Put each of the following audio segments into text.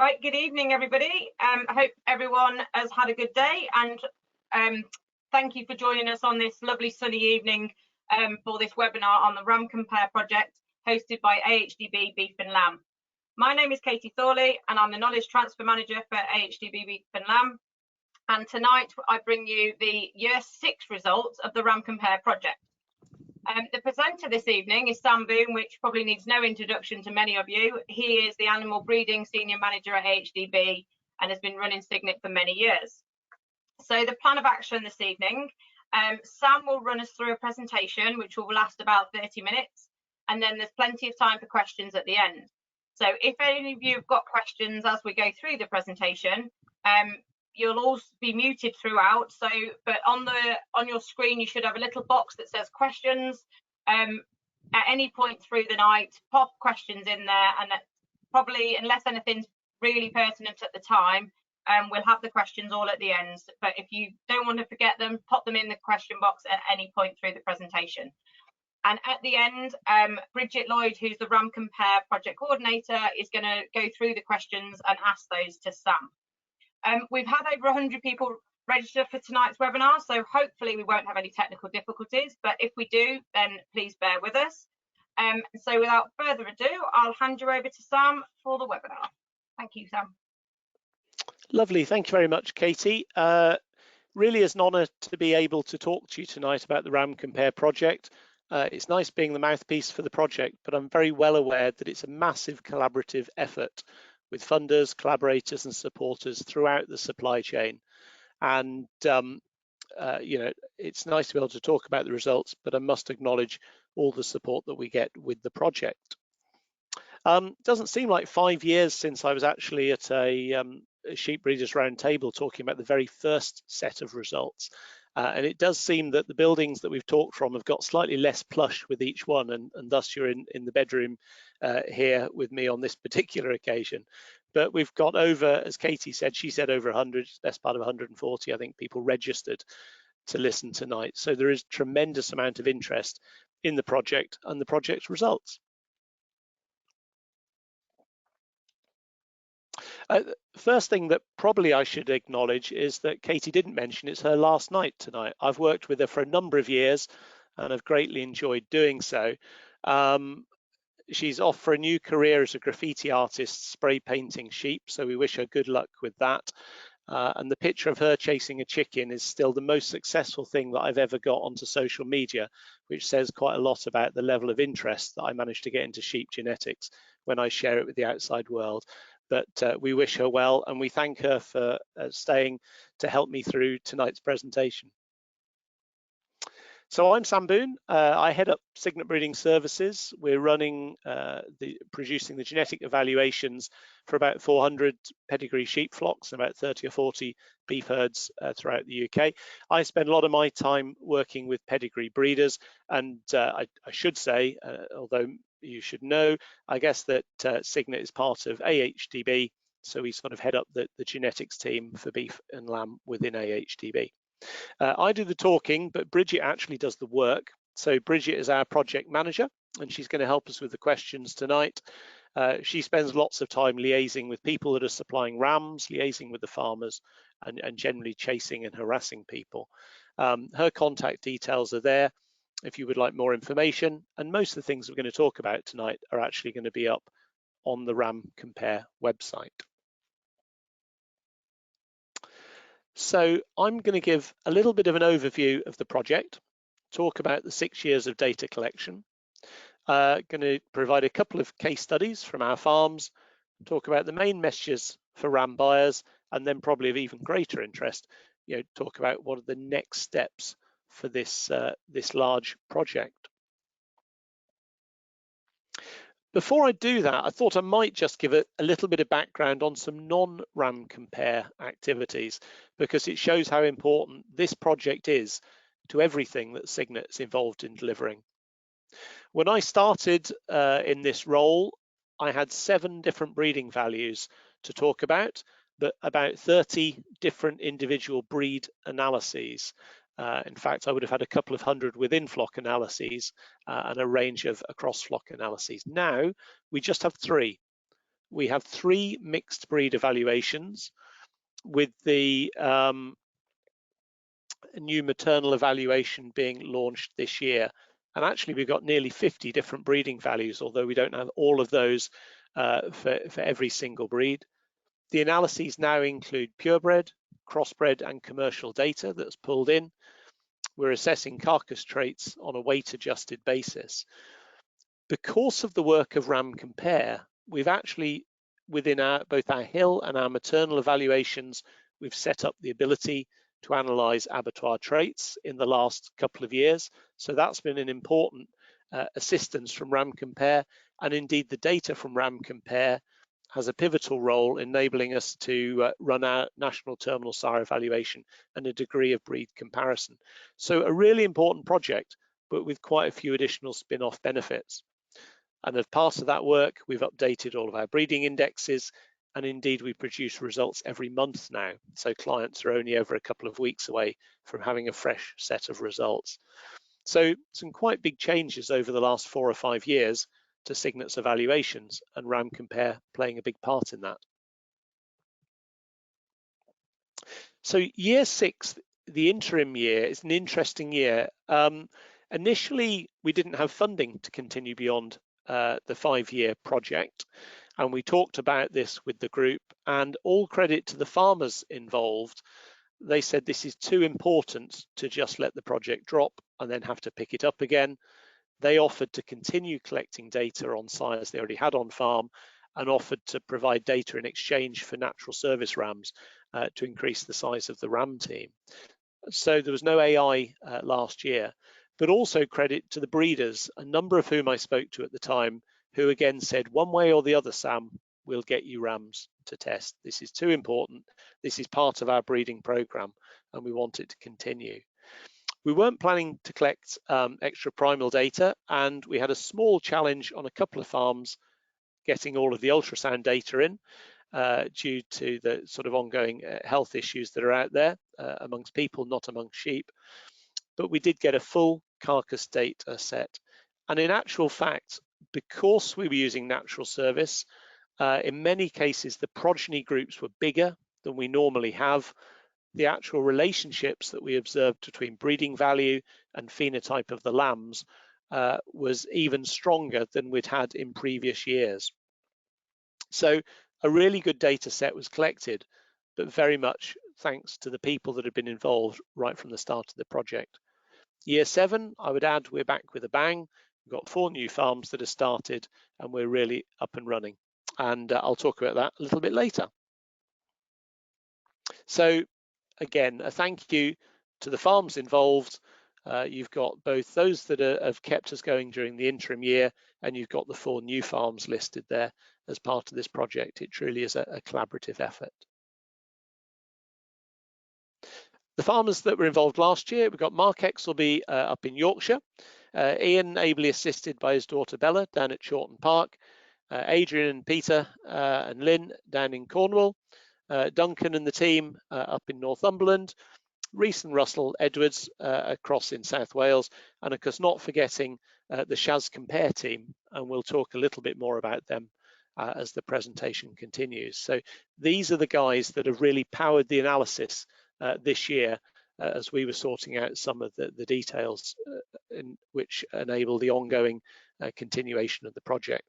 Right, good evening, everybody. I hope everyone has had a good day, and thank you for joining us on this lovely sunny evening for this webinar on the RamCompare project hosted by AHDB Beef and Lamb. My name is Katie Thorley, and I'm the Knowledge Transfer Manager for AHDB Beef and Lamb. And tonight I bring you the Year 6 results of the RamCompare project. The presenter this evening is Sam Boone, which probably needs no introduction to many of you. He is the Animal Breeding Senior Manager at AHDB and has been running Signet for many years. So the plan of action this evening, Sam will run us through a presentation which will last about 30 minutes, and then there's plenty of time for questions at the end. So if any of you have got questions as we go through the presentation, you'll all be muted throughout, but on your screen you should have a little box that says questions. At any point through the night, pop questions in there, and probably, unless anything's really pertinent at the time, we'll have the questions all at the end. But if you don't want to forget them, pop them in the question box at any point through the presentation. And at the end, Bridget Lloyd, who's the RamCompare project coordinator, is going to go through the questions and ask those to Sam. We've had over 100 people register for tonight's webinar, so hopefully we won't have any technical difficulties, but if we do, then please bear with us. So without further ado, I'll hand you over to Sam for the webinar. Thank you, Sam. Lovely, thank you very much, Katie. Really is an honour to be able to talk to you tonight about the RamCompare project. It's nice being the mouthpiece for the project, but I'm very well aware that it's a massive collaborative effort with funders, collaborators and supporters throughout the supply chain. And you know, it's nice to be able to talk about the results, but I must acknowledge all the support that we get with the project. It doesn't seem like 5 years since I was actually at a sheep breeders round table talking about the very first set of results. And it does seem that the buildings that we've talked from have got slightly less plush with each one, and thus you're in the bedroom here with me on this particular occasion. But we've got over, as Katie said, she said over 100, best part of 140, I think, people registered to listen tonight. So there is tremendous amount of interest in the project and the project's results. First thing that probably I should acknowledge is that Katie didn't mention it's her last night tonight. I've worked with her for a number of years and I've greatly enjoyed doing so. She's off for a new career as a graffiti artist, spray painting sheep, so we wish her good luck with that. And the picture of her chasing a chicken is still the most successful thing that I've ever got onto social media, which says quite a lot about the level of interest that I managed to get into sheep genetics when I share it with the outside world. But we wish her well, and we thank her for staying to help me through tonight's presentation. So I'm Sam Boone. I head up Signet Breeding Services. We're running producing the genetic evaluations for about 400 pedigree sheep flocks and about 30 or 40 beef herds throughout the UK. I spend a lot of my time working with pedigree breeders, and I should say, although you should know, I guess, that Signet is part of AHDB, so we sort of head up the genetics team for beef and lamb within AHDB. I do the talking, but Bridget actually does the work. So Bridget is our project manager, and she's going to help us with the questions tonight. She spends lots of time liaising with people that are supplying rams, liaising with the farmers, and generally chasing and harassing people. Her contact details are there if you would like more information, and most of the things we're going to talk about tonight are actually going to be up on the RamCompare website. So I'm going to give a little bit of an overview of the project, talk about the 6 years of data collection, going to provide a couple of case studies from our farms, talk about the main messages for ram buyers, and then probably of even greater interest, talk about what are the next steps for this large project. Before I do that, I thought I might just give a little bit of background on some non-RamCompare activities, because it shows how important this project is to everything that Signet is involved in delivering. When I started in this role, I had 7 different breeding values to talk about, but about 30 different individual breed analyses. In fact, I would have had a couple of hundred within flock analyses and a range of across flock analyses. Now we just have 3. we have 3 mixed breed evaluations, with the new maternal evaluation being launched this year. And actually we've got nearly 50 different breeding values, although we don't have all of those for every single breed. The analyses now include purebred, crossbred and commercial data that's pulled in. We're assessing carcass traits on a weight adjusted basis. Because of the work of RamCompare, we've actually, within both our hill and our maternal evaluations, we've set up the ability to analyse abattoir traits in the last couple of years. So that's been an important assistance from RamCompare, and indeed the data from RamCompare has a pivotal role enabling us to run our national terminal sire evaluation and a degree of breed comparison. So a really important project, but with quite a few additional spin-off benefits. And as part of that work, we've updated all of our breeding indexes, and indeed we produce results every month now. So clients are only over a couple of weeks away from having a fresh set of results. So some quite big changes over the last 4 or 5 years to Cygnet's evaluations, and RamCompare playing a big part in that. So year 6, the interim year, is an interesting year. Initially, we didn't have funding to continue beyond the 5-year project, and we talked about this with the group, and all credit to the farmers involved. They said this is too important to just let the project drop and then have to pick it up again. They offered to continue collecting data on sires they already had on farm, and offered to provide data in exchange for natural service rams to increase the size of the ram team. So there was no AI last year, but also credit to the breeders, a number of whom I spoke to at the time, who again said, one way or the other, Sam, we'll get you rams to test. This is too important. This is part of our breeding program, and we want it to continue. We weren't planning to collect extra primal data, and we had a small challenge on a couple of farms getting all of the ultrasound data in due to the sort of ongoing health issues that are out there amongst people, not amongst sheep. But we did get a full carcass data set. And in actual fact, because we were using natural service, in many cases, the progeny groups were bigger than we normally have. The actual relationships that we observed between breeding value and phenotype of the lambs was even stronger than we'd had in previous years. So a really good data set was collected, but very much thanks to the people that have been involved right from the start of the project. Year 7, I would add, we're back with a bang. We've got 4 new farms that have started, and we're really up and running. And I'll talk about that a little bit later. So again, a thank you to the farms involved. You've got both those that have kept us going during the interim year, and you've got the 4 new farms listed there as part of this project. It truly is a collaborative effort. The farmers that were involved last year, we've got Mark Exelby up in Yorkshire, Ian, ably assisted by his daughter Bella, down at Chawton Park, Adrian and Peter and Lynn down in Cornwall, Duncan and the team up in Northumberland, Reese and Russell Edwards across in South Wales, and of course not forgetting the RamCompare team, and we'll talk a little bit more about them as the presentation continues. So these are the guys that have really powered the analysis this year as we were sorting out some of the details in which enable the ongoing continuation of the project.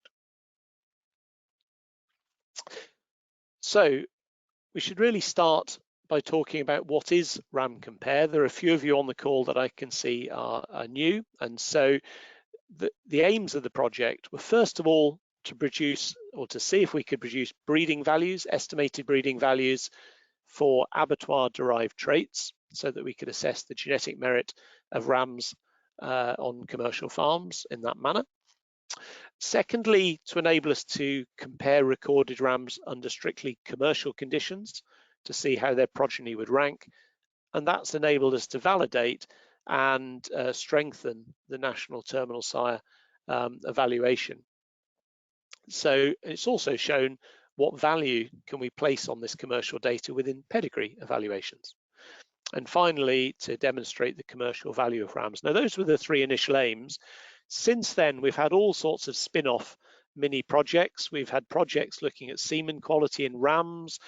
So we should really start by talking about what is RamCompare. There are a few of you on the call that I can see are new, and so the aims of the project were first of all to produce, or to see if we could produce, breeding values, estimated breeding values for abattoir derived traits, so that we could assess the genetic merit of rams on commercial farms in that manner. Secondly, to enable us to compare recorded rams under strictly commercial conditions to see how their progeny would rank, and that's enabled us to validate and strengthen the national terminal sire evaluation. So it's also shown what value can we place on this commercial data within pedigree evaluations. And finally, to demonstrate the commercial value of rams. Now, those were the 3 initial aims. Since then, we've had all sorts of spin-off mini projects. We've had projects looking at semen quality in rams.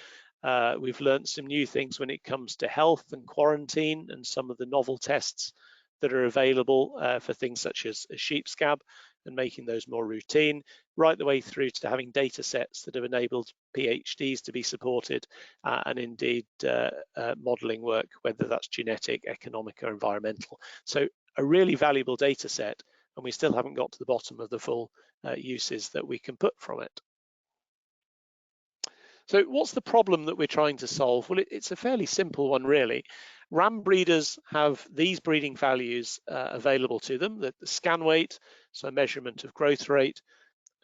We've learned some new things when it comes to health and quarantine and some of the novel tests that are available for things such as sheep scab and making those more routine, right the way through to having data sets that have enabled PhDs to be supported and indeed modelling work, whether that's genetic, economic or environmental. So a really valuable data set, and we still haven't got to the bottom of the full uses that we can put from it. So what's the problem that we're trying to solve? Well, it's a fairly simple one, really. Ram breeders have these breeding values available to them, the scan weight, so measurement of growth rate,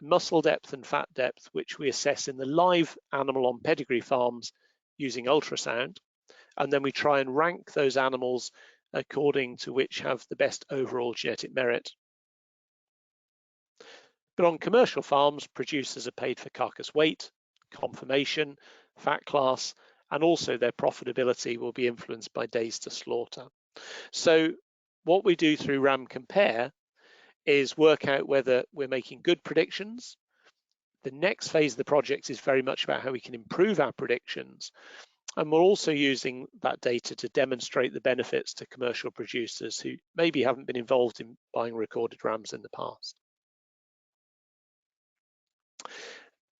muscle depth and fat depth, which we assess in the live animal on pedigree farms using ultrasound. And then we try and rank those animals according to which have the best overall genetic merit. But on commercial farms, producers are paid for carcass weight, conformation, fat class, and also their profitability will be influenced by days to slaughter. So what we do through RamCompare is work out whether we're making good predictions. The next phase of the project is very much about how we can improve our predictions. And we're also using that data to demonstrate the benefits to commercial producers who maybe haven't been involved in buying recorded rams in the past.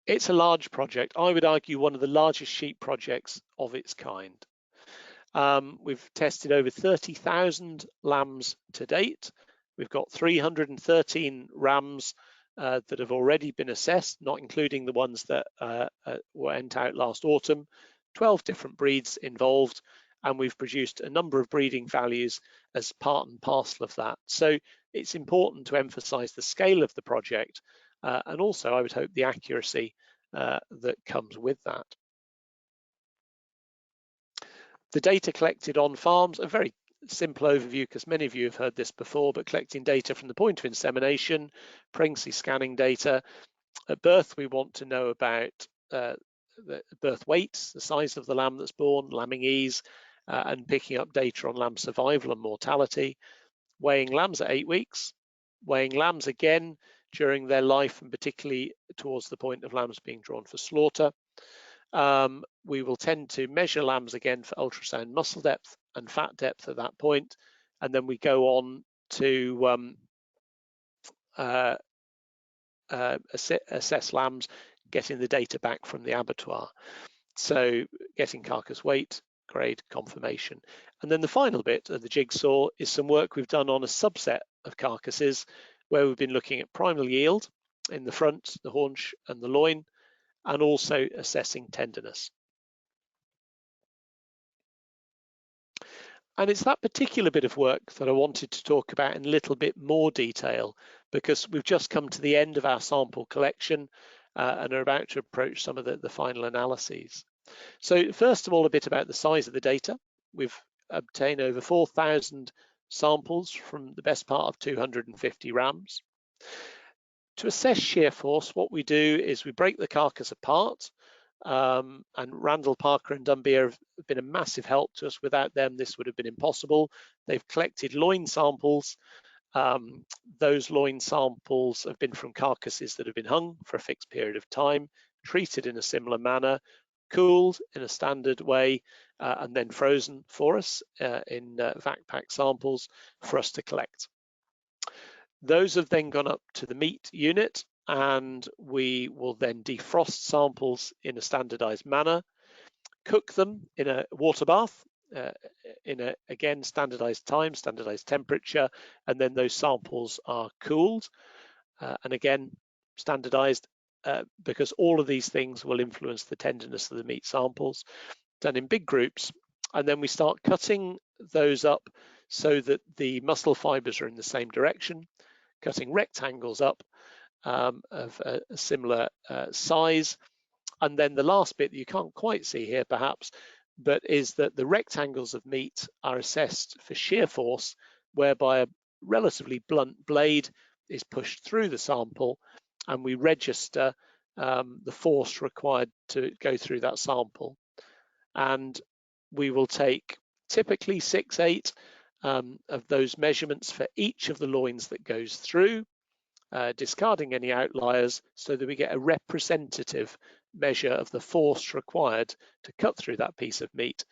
It's a large project. I would argue one of the largest sheep projects of its kind. We've tested over 30,000 lambs to date. We've got 313 rams that have already been assessed, not including the ones that went out last autumn, 12 different breeds involved, and we've produced a number of breeding values as part and parcel of that. So it's important to emphasize the scale of the project and also, I would hope, the accuracy that comes with that. The data collected on farms, a very simple overview because many of you have heard this before, but collecting data from the point of insemination, pregnancy scanning data. At birth, we want to know about the birth weights, the size of the lamb that's born, lambing ease, and picking up data on lamb survival and mortality. Weighing lambs at 8 weeks, weighing lambs again during their life and particularly towards the point of lambs being drawn for slaughter. We will tend to measure lambs again for ultrasound muscle depth and fat depth at that point, and then we go on to assess lambs, getting the data back from the abattoir. So getting carcass weight, grade, conformation. And then the final bit of the jigsaw is some work we've done on a subset of carcasses where we've been looking at primal yield in the front, the haunch and the loin, and also assessing tenderness. And it's that particular bit of work that I wanted to talk about in a little bit more detail because we've just come to the end of our sample collection and are about to approach some of the final analyses. So first of all, a bit about the size of the data. We've obtained over 4,000 samples from the best part of 250 rams. To assess shear force, what we do is we break the carcass apart, and Randall, Parker and Dunby have been a massive help to us. Without them, this would have been impossible. They've collected loin samples. Those loin samples have been from carcasses that have been hung for a fixed period of time, treated in a similar manner, cooled in a standard way, and then frozen for us in vac pack samples for us to collect. Those have then gone up to the meat unit, and we will then defrost samples in a standardized manner, cook them in a water bath in a, again, standardized time, standardized temperature, and then those samples are cooled and again standardized because all of these things will influence the tenderness of the meat samples, done in big groups. And then we start cutting those up so that the muscle fibers are in the same direction, cutting rectangles up of a similar size. And then the last bit that you can't quite see here perhaps, but is that the rectangles of meat are assessed for shear force, whereby a relatively blunt blade is pushed through the sample and we register the force required to go through that sample. And we will take typically 6, 8 of those measurements for each of the loins that goes through. discarding any outliers so that we get a representative measure of the force required to cut through that piece of meat,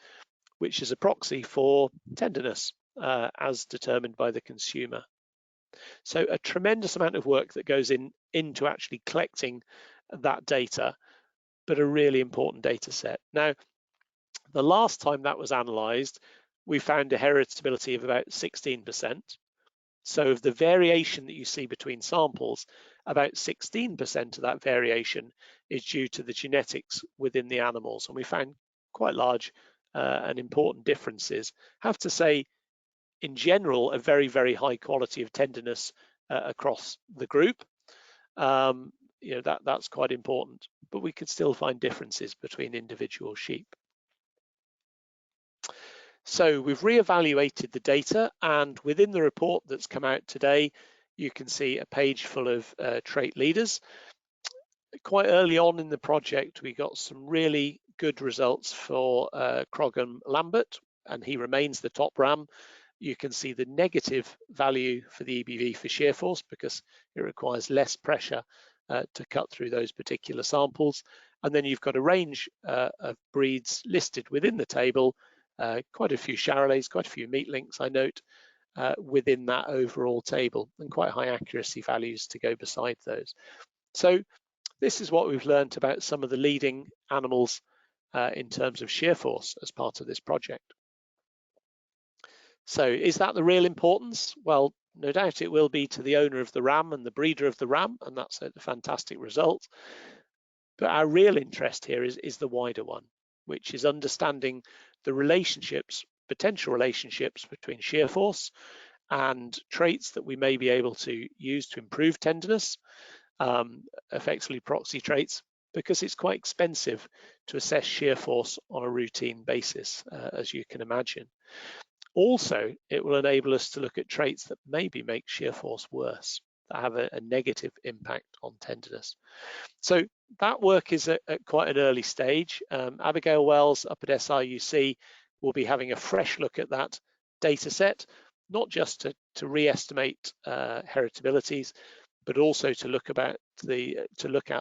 which is a proxy for tenderness as determined by the consumer. So a tremendous amount of work that goes into actually collecting that data, but a really important data set. Now, the last time that was analysed, we found a heritability of about 16%. So of the variation that you see between samples, about 16% of that variation is due to the genetics within the animals. And we found quite large and important differences. I have to say, in general, a very, very high quality of tenderness across the group. That's quite important, but we could still find differences between individual sheep. So we've reevaluated the data, and within the report that's come out today, you can see a page full of trait leaders. Quite early on in the project, we got some really good results for Croghan Lambert, and he remains the top ram. You can see the negative value for the EBV for shear force because it requires less pressure to cut through those particular samples. And then you've got a range of breeds listed within the table, quite a few Charolais, quite a few meat links, I note, within that overall table, and quite high accuracy values to go beside those. So this is what we've learned about some of the leading animals in terms of shear force as part of this project. So is that the real importance? Well, no doubt it will be to the owner of the ram and the breeder of the ram, and that's a fantastic result. But our real interest here is the wider one, which is understanding the relationships, potential relationships between shear force and traits that we may be able to use to improve tenderness, effectively proxy traits, because it's quite expensive to assess shear force on a routine basis, as you can imagine. Also, it will enable us to look at traits that maybe make shear force worse, that have a negative impact on tenderness. So that work is at quite an early stage. Abigail Wells up at SRUC will be having a fresh look at that data set, not just to re-estimate heritabilities, but also to look at the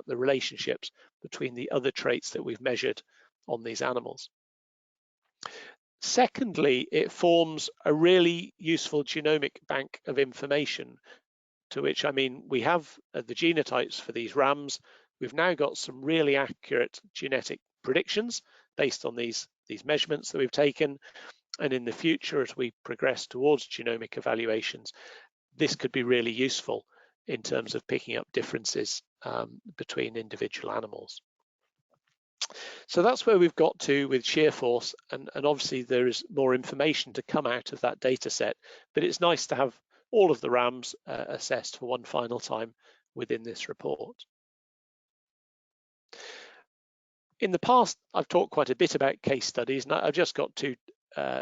relationships between the other traits that we've measured on these animals. Secondly, it forms a really useful genomic bank of information, to which I mean we have the genotypes for these rams. We've now got some really accurate genetic predictions based on these measurements that we've taken, and in the future, as we progress towards genomic evaluations, this could be really useful in terms of picking up differences between individual animals. So that's where we've got to with shear force, and obviously there is more information to come out of that data set, but it's nice to have all of the rams assessed for one final time within this report. In the past, I've talked quite a bit about case studies, and I've just got two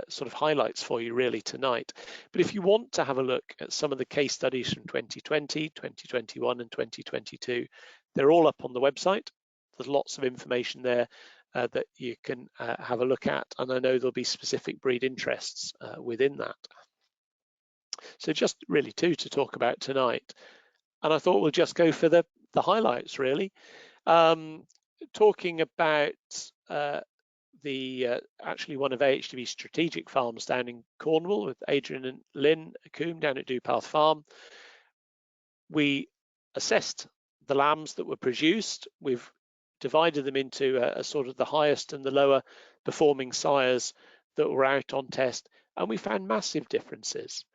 sort of highlights for you really tonight. But if you want to have a look at some of the case studies from 2020, 2021 and 2022, they're all up on the website. There's lots of information there that you can have a look at, and I know there'll be specific breed interests within that. So just really two to talk about tonight, and I thought we'll just go for the highlights really. Talking about actually one of AHDB's strategic farms down in Cornwall with Adrian and Lynn Coombe down at Dewpath Farm. We assessed the lambs that were produced. We've divided them into a sort of the highest and the lower performing sires that were out on test, and we found massive differences.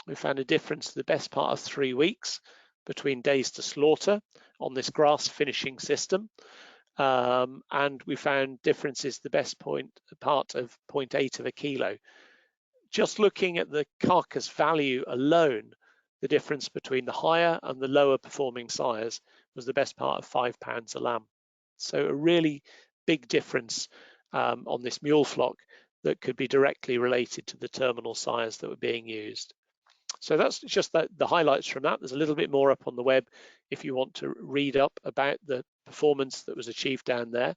We found a difference for the best part of 3 weeks between days to slaughter on this grass finishing system. And we found differences the best part of 0.8 of a kilo. Just looking at the carcass value alone, the difference between the higher and the lower performing sires was the best part of £5 a lamb. So a really big difference on this mule flock that could be directly related to the terminal sires that were being used. So that's just the highlights from that. There's a little bit more up on the web if you want to read up about the performance that was achieved down there.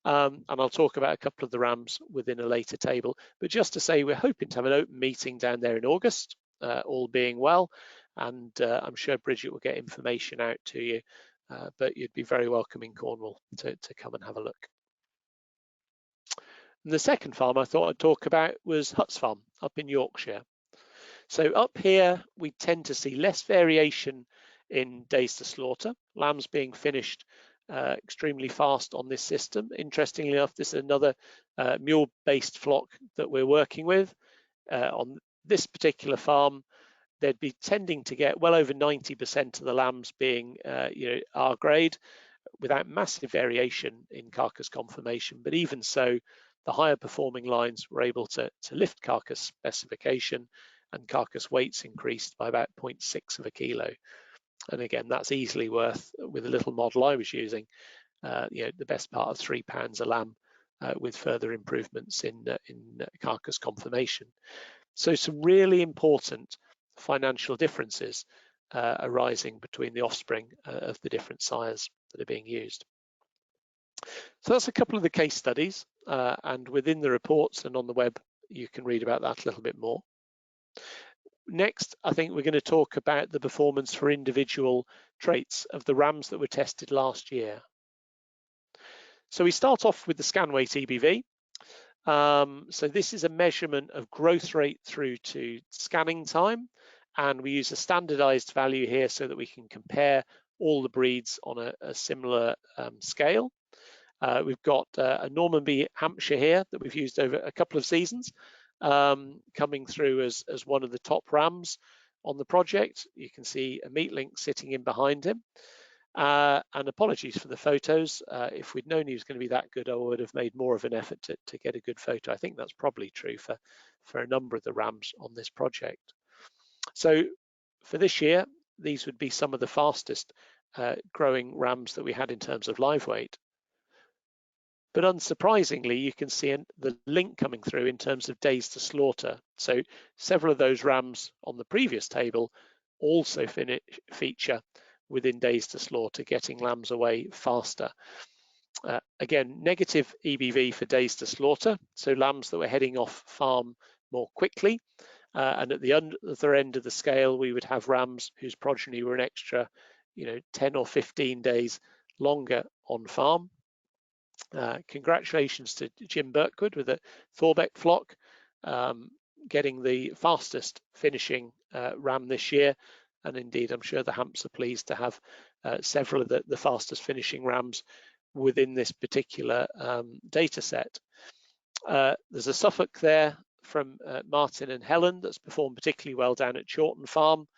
And I'll talk about a couple of the rams within a later table. But just to say, we're hoping to have an open meeting down there in August, all being well. and I'm sure Bridget will get information out to you, but you'd be very welcome in Cornwall to come and have a look. And the second farm I thought I'd talk about was Huts Farm up in Yorkshire. So up here, we tend to see less variation in days to slaughter, lambs being finished extremely fast on this system. Interestingly enough, this is another mule-based flock that we're working with. On this particular farm, they'd be tending to get well over 90% of the lambs being R grade, without massive variation in carcass conformation. But even so, the higher performing lines were able to lift carcass specification, and carcass weights increased by about 0.6 of a kilo. And again, that's easily worth, with a little model I was using, the best part of £3 a lamb, with further improvements in carcass conformation. So some really important financial differences arising between the offspring of the different sires that are being used. So that's a couple of the case studies, and within the reports and on the web, you can read about that a little bit more. Next, I think we're going to talk about the performance for individual traits of the rams that were tested last year. So we start off with the scan weight EBV. So this is a measurement of growth rate through to scanning time, and we use a standardized value here so that we can compare all the breeds on a similar scale. We've got a Normanby Hampshire here that we've used over a couple of seasons, coming through as one of the top rams on the project. You can see a meat link sitting in behind him. And apologies for the photos. If we'd known he was going to be that good, I would have made more of an effort to get a good photo. I think that's probably true for a number of the rams on this project. So for this year, these would be some of the fastest growing rams that we had in terms of live weight. But unsurprisingly, you can see the link coming through in terms of days to slaughter. So several of those rams on the previous table also feature within days to slaughter, getting lambs away faster. Again, negative EBV for days to slaughter, so lambs that were heading off farm more quickly. And at the other end of the scale, we would have rams whose progeny were an extra 10 or 15 days longer on farm. Congratulations to Jim Birkwood with the Thorbeck flock, getting the fastest finishing ram this year. And indeed, I'm sure the Hamps are pleased to have several of the fastest finishing rams within this particular data set. There's a Suffolk there from Martin and Helen that's performed particularly well down at Chawton Farm.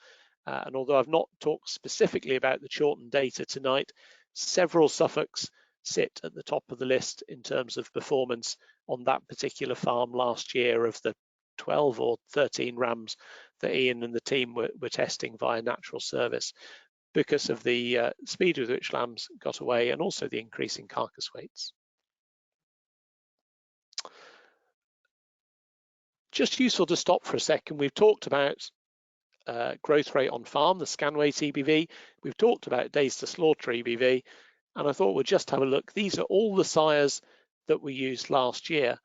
And although I've not talked specifically about the Chawton data tonight, several Suffolks sit at the top of the list in terms of performance on that particular farm last year of the 12 or 13 rams that Ian and the team were testing via natural service, because of the speed with which lambs got away and also the increase in carcass weights. Just useful to stop for a second. We've talked about growth rate on farm, the scan weight EBV. We've talked about days to slaughter EBV, and I thought we'd just have a look. These are all the sires that we used last year,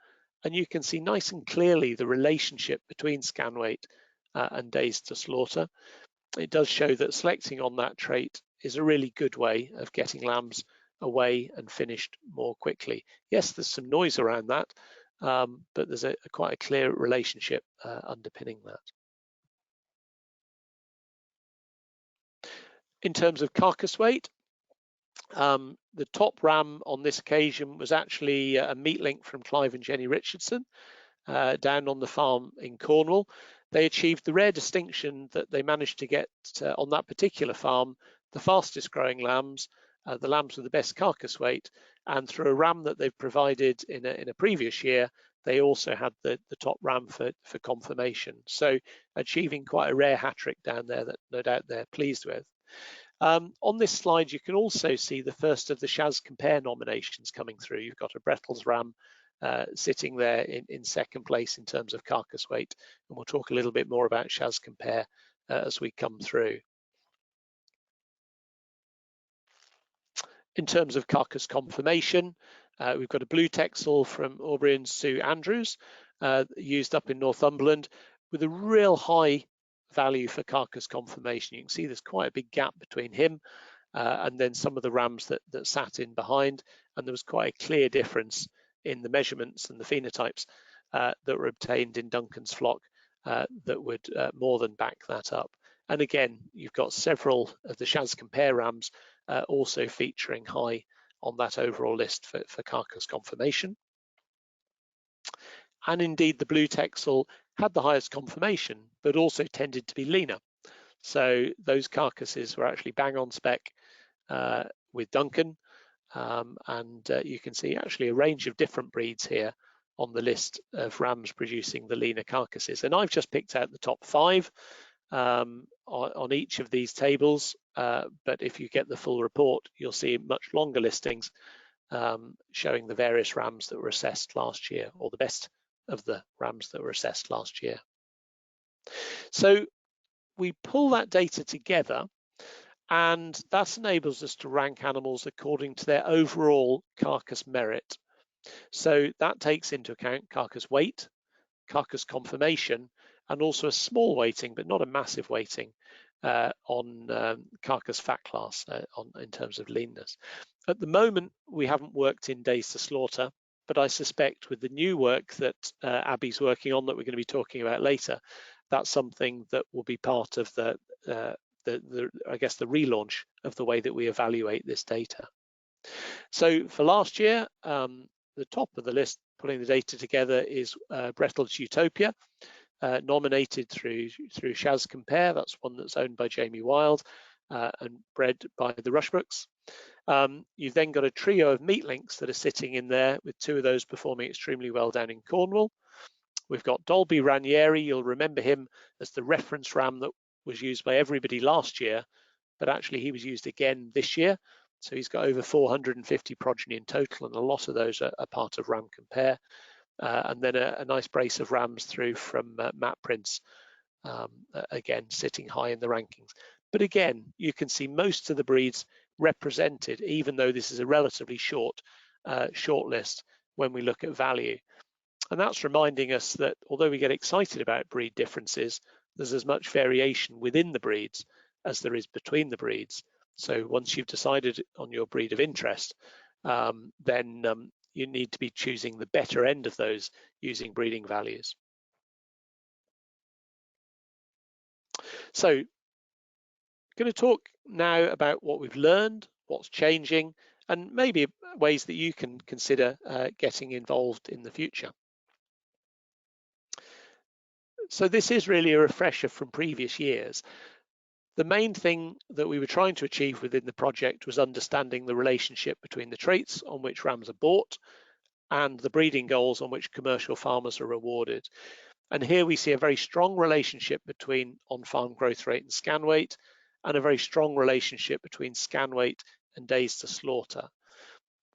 and you can see nice and clearly the relationship between scan weight and days to slaughter. It does show that selecting on that trait is a really good way of getting lambs away and finished more quickly. Yes, there's some noise around that, but there's quite a clear relationship underpinning that. In terms of carcass weight, the top ram on this occasion was actually a meat link from Clive and Jenny Richardson down on the farm in Cornwall. They achieved the rare distinction that they managed to get on that particular farm the fastest growing lambs, the lambs with the best carcass weight, and through a ram that they've provided in a previous year, they also had the top ram for confirmation. So achieving quite a rare hat-trick down there that no doubt they're pleased with. On this slide, you can also see the first of the RamCompare nominations coming through. You've got a Brettles ram sitting there in second place in terms of carcass weight, and we'll talk a little bit more about RamCompare as we come through. In terms of carcass confirmation, we've got a blue Texel from Aubrey and Sue Andrews, used up in Northumberland, with a real high value for carcass conformation. You can see there's quite a big gap between him and then some of the rams that sat in behind, and there was quite a clear difference in the measurements and the phenotypes that were obtained in Duncan's flock that would more than back that up. And again, you've got several of the RamCompare rams also featuring high on that overall list for carcass conformation. And indeed, the blue Texel had the highest conformation, but also tended to be leaner. So those carcasses were actually bang on spec with Duncan. And you can see actually a range of different breeds here on the list of rams producing the leaner carcasses. And I've just picked out the top 5 on each of these tables. But if you get the full report, you'll see much longer listings showing the various rams that were assessed last year, or the best of the rams that were assessed last year. So we pull that data together, and that enables us to rank animals according to their overall carcass merit. So that takes into account carcass weight, carcass conformation, and also a small weighting, but not a massive weighting, on carcass fat class in terms of leanness. At the moment, we haven't worked in days to slaughter, but I suspect with the new work that Abby's working on that we're going to be talking about later, that's something that will be part of the I guess the relaunch of the way that we evaluate this data. So for last year, the top of the list putting the data together is Brettel's Utopia, nominated through RamCompare. That's one that's owned by Jamie Wild and bred by the Rushbrooks. You've then got a trio of meat links that are sitting in there, with 2 of those performing extremely well down in Cornwall. We've got Dolby Ranieri. You'll remember him as the reference ram that was used by everybody last year, but actually he was used again this year. So he's got over 450 progeny in total, and a lot of those are part of RamCompare. And then a nice brace of rams through from Matt Prince, again sitting high in the rankings. But again, you can see most of the breeds represented, even though this is a relatively short list when we look at value. And that's reminding us that although we get excited about breed differences, there's as much variation within the breeds as there is between the breeds. So once you've decided on your breed of interest, then you need to be choosing the better end of those using breeding values. So I'm going to talk now about what we've learned, what's changing, and maybe ways that you can consider getting involved in the future. So this is really a refresher from previous years. The main thing that we were trying to achieve within the project was understanding the relationship between the traits on which rams are bought and the breeding goals on which commercial farmers are rewarded. And here we see a very strong relationship between on-farm growth rate and scan weight, and a very strong relationship between scan weight and days to slaughter.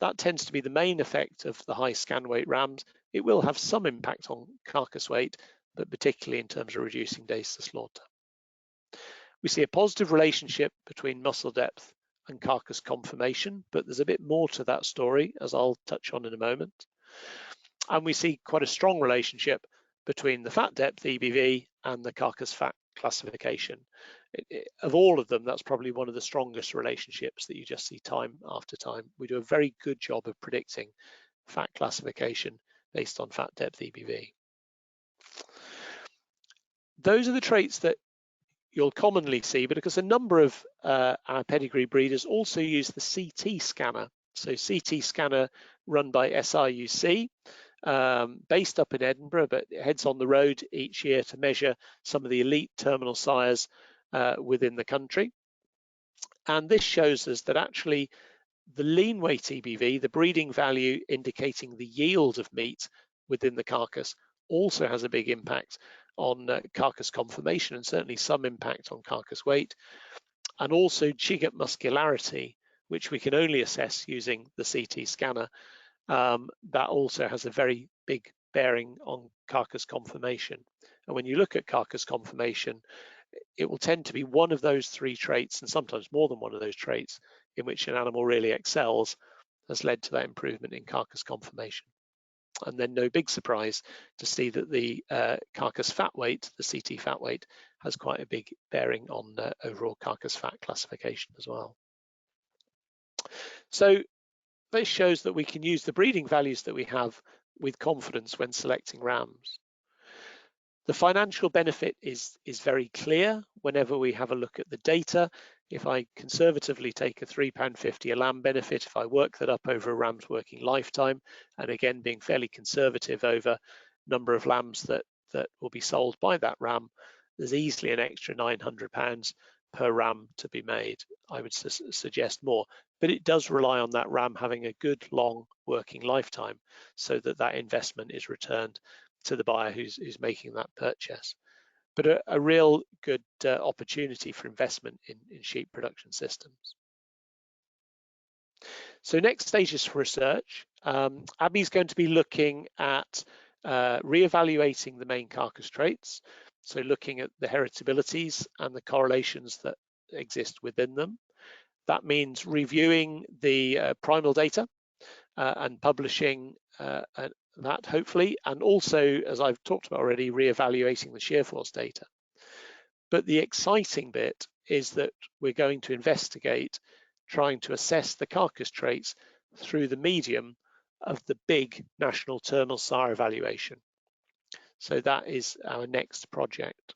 That tends to be the main effect of the high scan weight rams. It will have some impact on carcass weight, but particularly in terms of reducing days to slaughter. We see a positive relationship between muscle depth and carcass conformation, but there's a bit more to that story, as I'll touch on in a moment. And we see quite a strong relationship between the fat depth EBV and the carcass fat classification. Of all of them, that's probably one of the strongest relationships that you just see time after time. We do a very good job of predicting fat classification based on fat depth EBV. Those are the traits that you'll commonly see, but because a number of our pedigree breeders also use the CT scanner. So CT scanner run by SRUC, based up in Edinburgh, but it heads on the road each year to measure some of the elite terminal sires within the country. And this shows us that actually the lean weight EBV, the breeding value indicating the yield of meat within the carcass, also has a big impact on carcass conformation, and certainly some impact on carcass weight, and also jigget muscularity, which we can only assess using the CT scanner. That also has a very big bearing on carcass conformation. And when you look at carcass conformation, it will tend to be one of those 3 traits, and sometimes more than one of those traits, in which an animal really excels, has led to that improvement in carcass conformation. And then no big surprise to see that the carcass fat weight, the CT fat weight, has quite a big bearing on overall carcass fat classification as well. So this shows that we can use the breeding values that we have with confidence when selecting rams. The financial benefit is very clear whenever we have a look at the data. If I conservatively take a £3.50 a lamb benefit, if I work that up over a ram's working lifetime, and again being fairly conservative over number of lambs that will be sold by that ram, there's easily an extra £900 per ram to be made. I would suggest more, but it does rely on that ram having a good long working lifetime so that that investment is returned to the buyer who's making that purchase. But a real good opportunity for investment in sheep production systems. So next stages for research, Abby's going to be looking at re-evaluating the main carcass traits, so looking at the heritabilities and the correlations that exist within them. That means reviewing the primal data and publishing that hopefully, and also, as I've talked about already, re-evaluating the shear force data. But the exciting bit is that we're going to investigate trying to assess the carcass traits through the medium of the big national terminal sire evaluation. So that is our next project.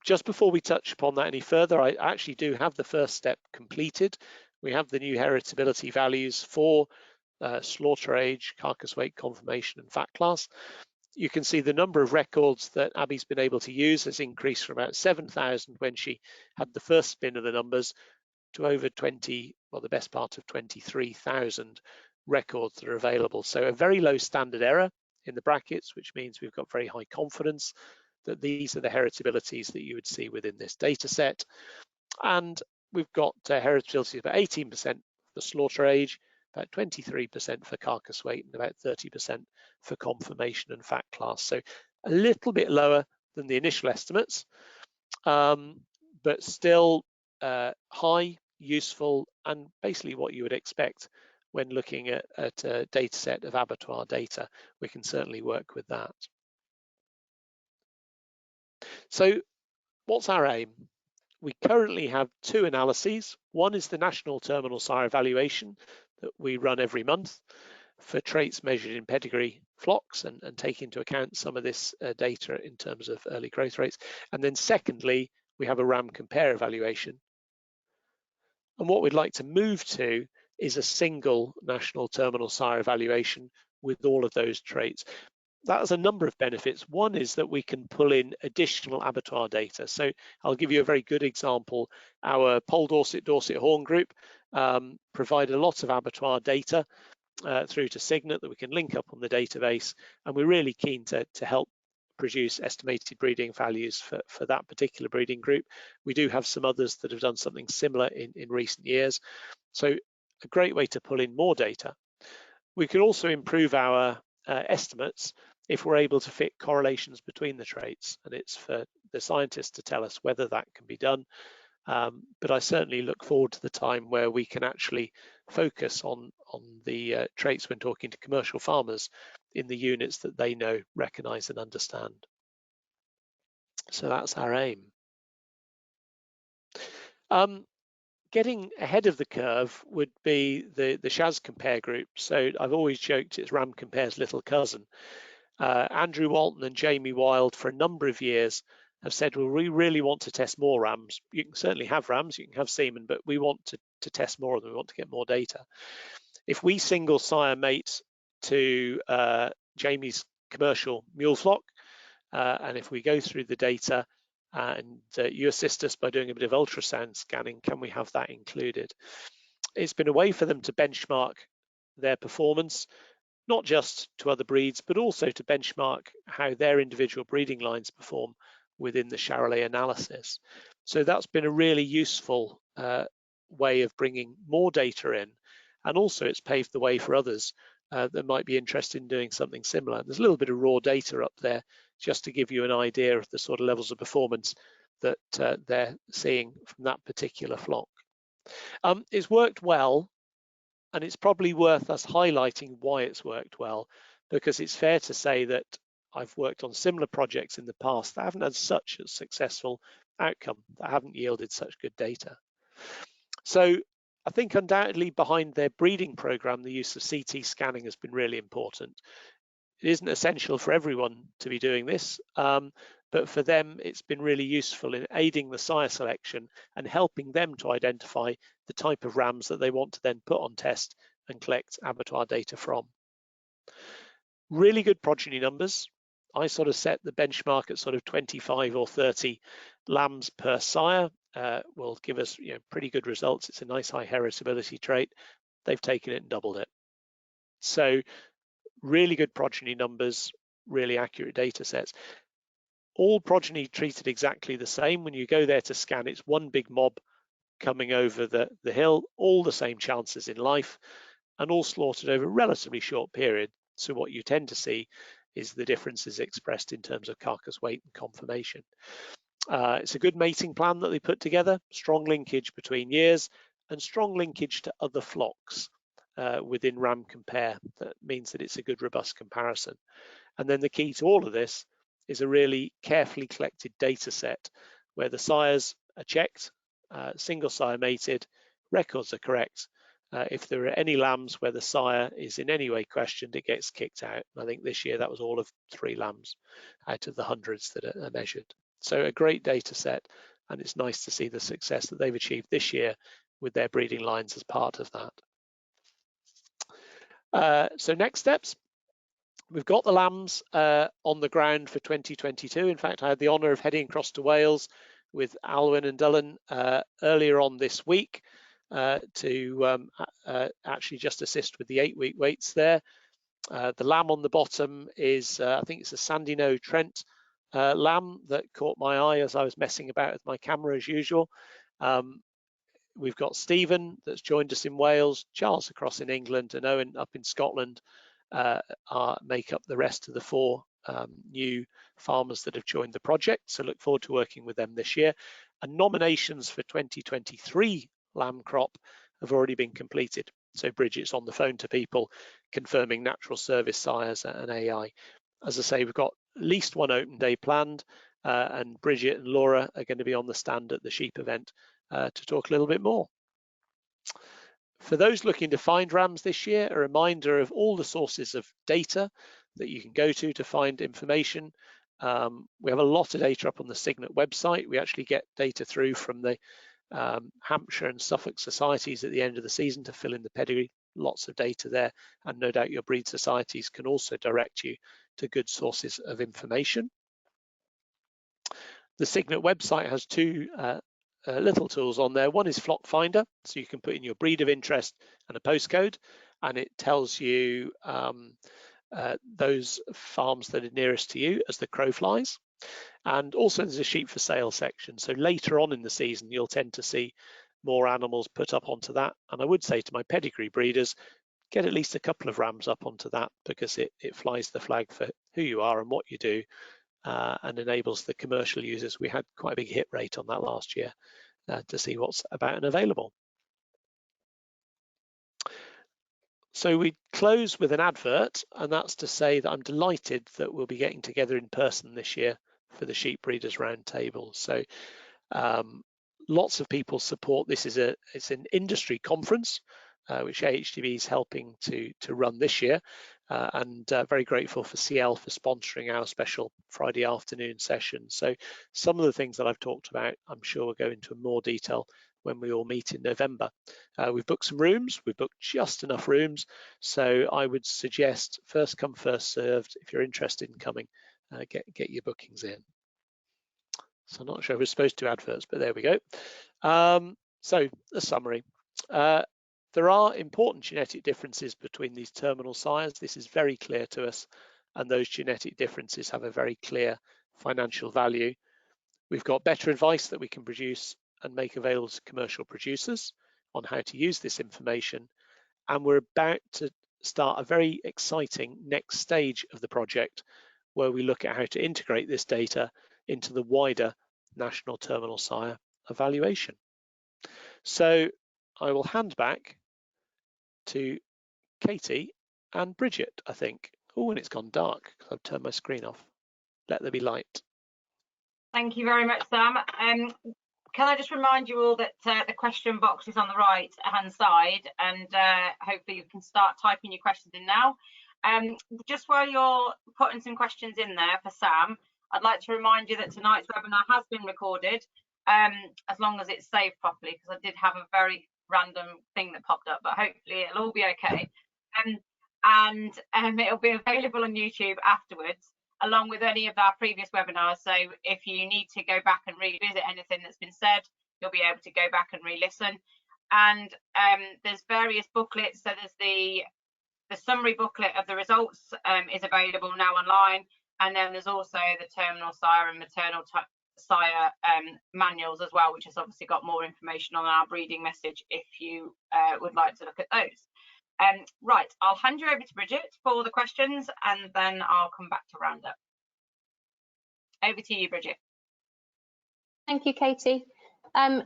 Just before we touch upon that any further, I actually do have the first step completed. We have the new heritability values for slaughter age, carcass weight, conformation, and fat class. You can see the number of records that Abby's been able to use has increased from about 7,000 when she had the first spin of the numbers to over 20, well, the best part of 23,000 records that are available. So a very low standard error in the brackets, which means we've got very high confidence that these are the heritabilities that you would see within this data set. And we've got heritability of about 18% for slaughter age, about 23% for carcass weight, and about 30% for conformation and fat class. So a little bit lower than the initial estimates, but still high, useful, and basically what you would expect when looking at a data set of abattoir data. We can certainly work with that. So what's our aim? We currently have two analyses. One is the National Terminal Sire Evaluation that we run every month for traits measured in pedigree flocks and take into account some of this data in terms of early growth rates. And then secondly, we have a RamCompare evaluation. And what we'd like to move to is a single National Terminal Sire Evaluation with all of those traits. That has a number of benefits. One is that we can pull in additional abattoir data. So I'll give you a very good example. Our Poll Dorset Horn group provide a lot of abattoir data through to Signet that we can link up on the database, and we're really keen to help produce estimated breeding values for that particular breeding group. We do have some others that have done something similar in recent years. So a great way to pull in more data. We can also improve our estimates if we're able to fit correlations between the traits, and it's for the scientists to tell us whether that can be done. But I certainly look forward to the time where we can actually focus on the traits when talking to commercial farmers in the units that they know, recognise and understand. So that's our aim. Getting ahead of the curve would be the RamCompare group. So I've always joked it's RamCompare's little cousin. Andrew Walton and Jamie Wild for a number of years have said, well, we really want to test more rams. You can certainly have rams, you can have semen, but we want to test more of them. We want to get more data. If we single sire mate to Jamie's commercial mule flock, and if we go through the data and you assist us by doing a bit of ultrasound scanning, can we have that included? It's been a way for them to benchmark their performance, not just to other breeds, but also to benchmark how their individual breeding lines perform within the Charolais analysis. So that's been a really useful way of bringing more data in, and also it's paved the way for others that might be interested in doing something similar. There's a little bit of raw data up there just to give you an idea of the sort of levels of performance that they're seeing from that particular flock. It's worked well And it's probably worth us highlighting why it's worked well, because it's fair to say that I've worked on similar projects in the past that haven't had such a successful outcome, that haven't yielded such good data. So I think undoubtedly behind their breeding program, the use of CT scanning has been really important. It isn't essential for everyone to be doing this, but for them, it's been really useful in aiding the sire selection and helping them to identify the type of rams that they want to then put on test and collect abattoir data from. Really good progeny numbers. I sort of set the benchmark at sort of 25 or 30 lambs per sire. Will give us pretty good results. It's a nice high heritability trait. They've taken it and doubled it. So really good progeny numbers, really accurate data sets. All progeny treated exactly the same. When you go there to scan, it's one big mob coming over the hill, all the same chances in life, and all slaughtered over a relatively short period. So what you tend to see is the differences expressed in terms of carcass weight and conformation. It's a good mating plan that they put together, strong linkage between years and strong linkage to other flocks within RamCompare. That means that it's a good robust comparison. And then the key to all of this is a really carefully collected data set where the sires are checked, single sire mated, records are correct. If there are any lambs where the sire is in any way questioned, it gets kicked out. I think this year that was all of 3 lambs out of the hundreds that are measured. So a great data set, and it's nice to see the success that they've achieved this year with their breeding lines as part of that. So next steps. We've got the lambs on the ground for 2022. In fact, I had the honour of heading across to Wales with Alwyn and Dylan earlier on this week to actually just assist with the 8-week weights there. The lamb on the bottom is, I think it's a Sandino Trent lamb that caught my eye as I was messing about with my camera as usual. We've got Stephen that's joined us in Wales, Charles across in England, and Owen up in Scotland make up the rest of the 4 new farmers that have joined the project. So look forward to working with them this year. And nominations for 2023 lamb crop have already been completed. So Bridget's on the phone to people confirming natural service sires and AI. As I say, we've got at least 1 open day planned, and Bridget and Laura are going to be on the stand at the sheep event to talk a little bit more. For those looking to find rams this year, a reminder of all the sources of data that you can go to find information. We have a lot of data up on the Signet website. We actually get data through from the Hampshire and Suffolk societies at the end of the season to fill in the pedigree. Lots of data there, and no doubt your breed societies can also direct you to good sources of information. The Signet website has 2 little tools on there. One is Flock Finder, so you can put in your breed of interest and a postcode, and it tells you those farms that are nearest to you as the crow flies. And also there's a sheep for sale section, so later on in the season you'll tend to see more animals put up onto that. And I would say to my pedigree breeders, get at least a couple of rams up onto that, because it flies the flag for who you are and what you do, and enables the commercial users. We had quite a big hit rate on that last year to see what's about and available. So we close with an advert, and that's to say that I'm delighted that we'll be getting together in person this year for the Sheep Breeders Roundtable. So lots of people support this. It's an industry conference which AHDB is helping to run this year, and very grateful for CL for sponsoring our special Friday afternoon session. So some of the things that I've talked about, I'm sure we'll go into more detail when we all meet in November. We've booked some rooms. We've booked just enough rooms, so I would suggest first come, first served. If you're interested in coming, get your bookings in. So I'm not sure if we're supposed to do adverts, but there we go. So a summary. There are important genetic differences between these terminal sires. This is very clear to us, and those genetic differences have a very clear financial value. We've got better advice that we can produce and make available to commercial producers on how to use this information. And we're about to start a very exciting next stage of the project, where we look at how to integrate this data into the wider national terminal sire evaluation. So I will hand back to Katie and Bridget, I think. Oh, and it's gone dark because I've turned my screen off. Let there be light. Thank you very much, Sam. Can I just remind you all that the question box is on the right hand side, and hopefully you can start typing your questions in now. Just while you're putting some questions in there for Sam, I'd like to remind you that tonight's webinar has been recorded, as long as it's saved properly, because I did have a very random thing that popped up, but hopefully it'll all be okay. And it'll be available on YouTube afterwards, along with any of our previous webinars. So if you need to go back and revisit anything that's been said, you'll be able to go back and re-listen. And there's various booklets. So there's the summary booklet of the results is available now online. And then there's also the terminal sire and maternal sire manuals as well, which has obviously got more information on our breeding message if you would like to look at those. Right, I'll hand you over to Bridget for the questions, and then I'll come back to round up. Over to you, Bridget. Thank you, Katie. I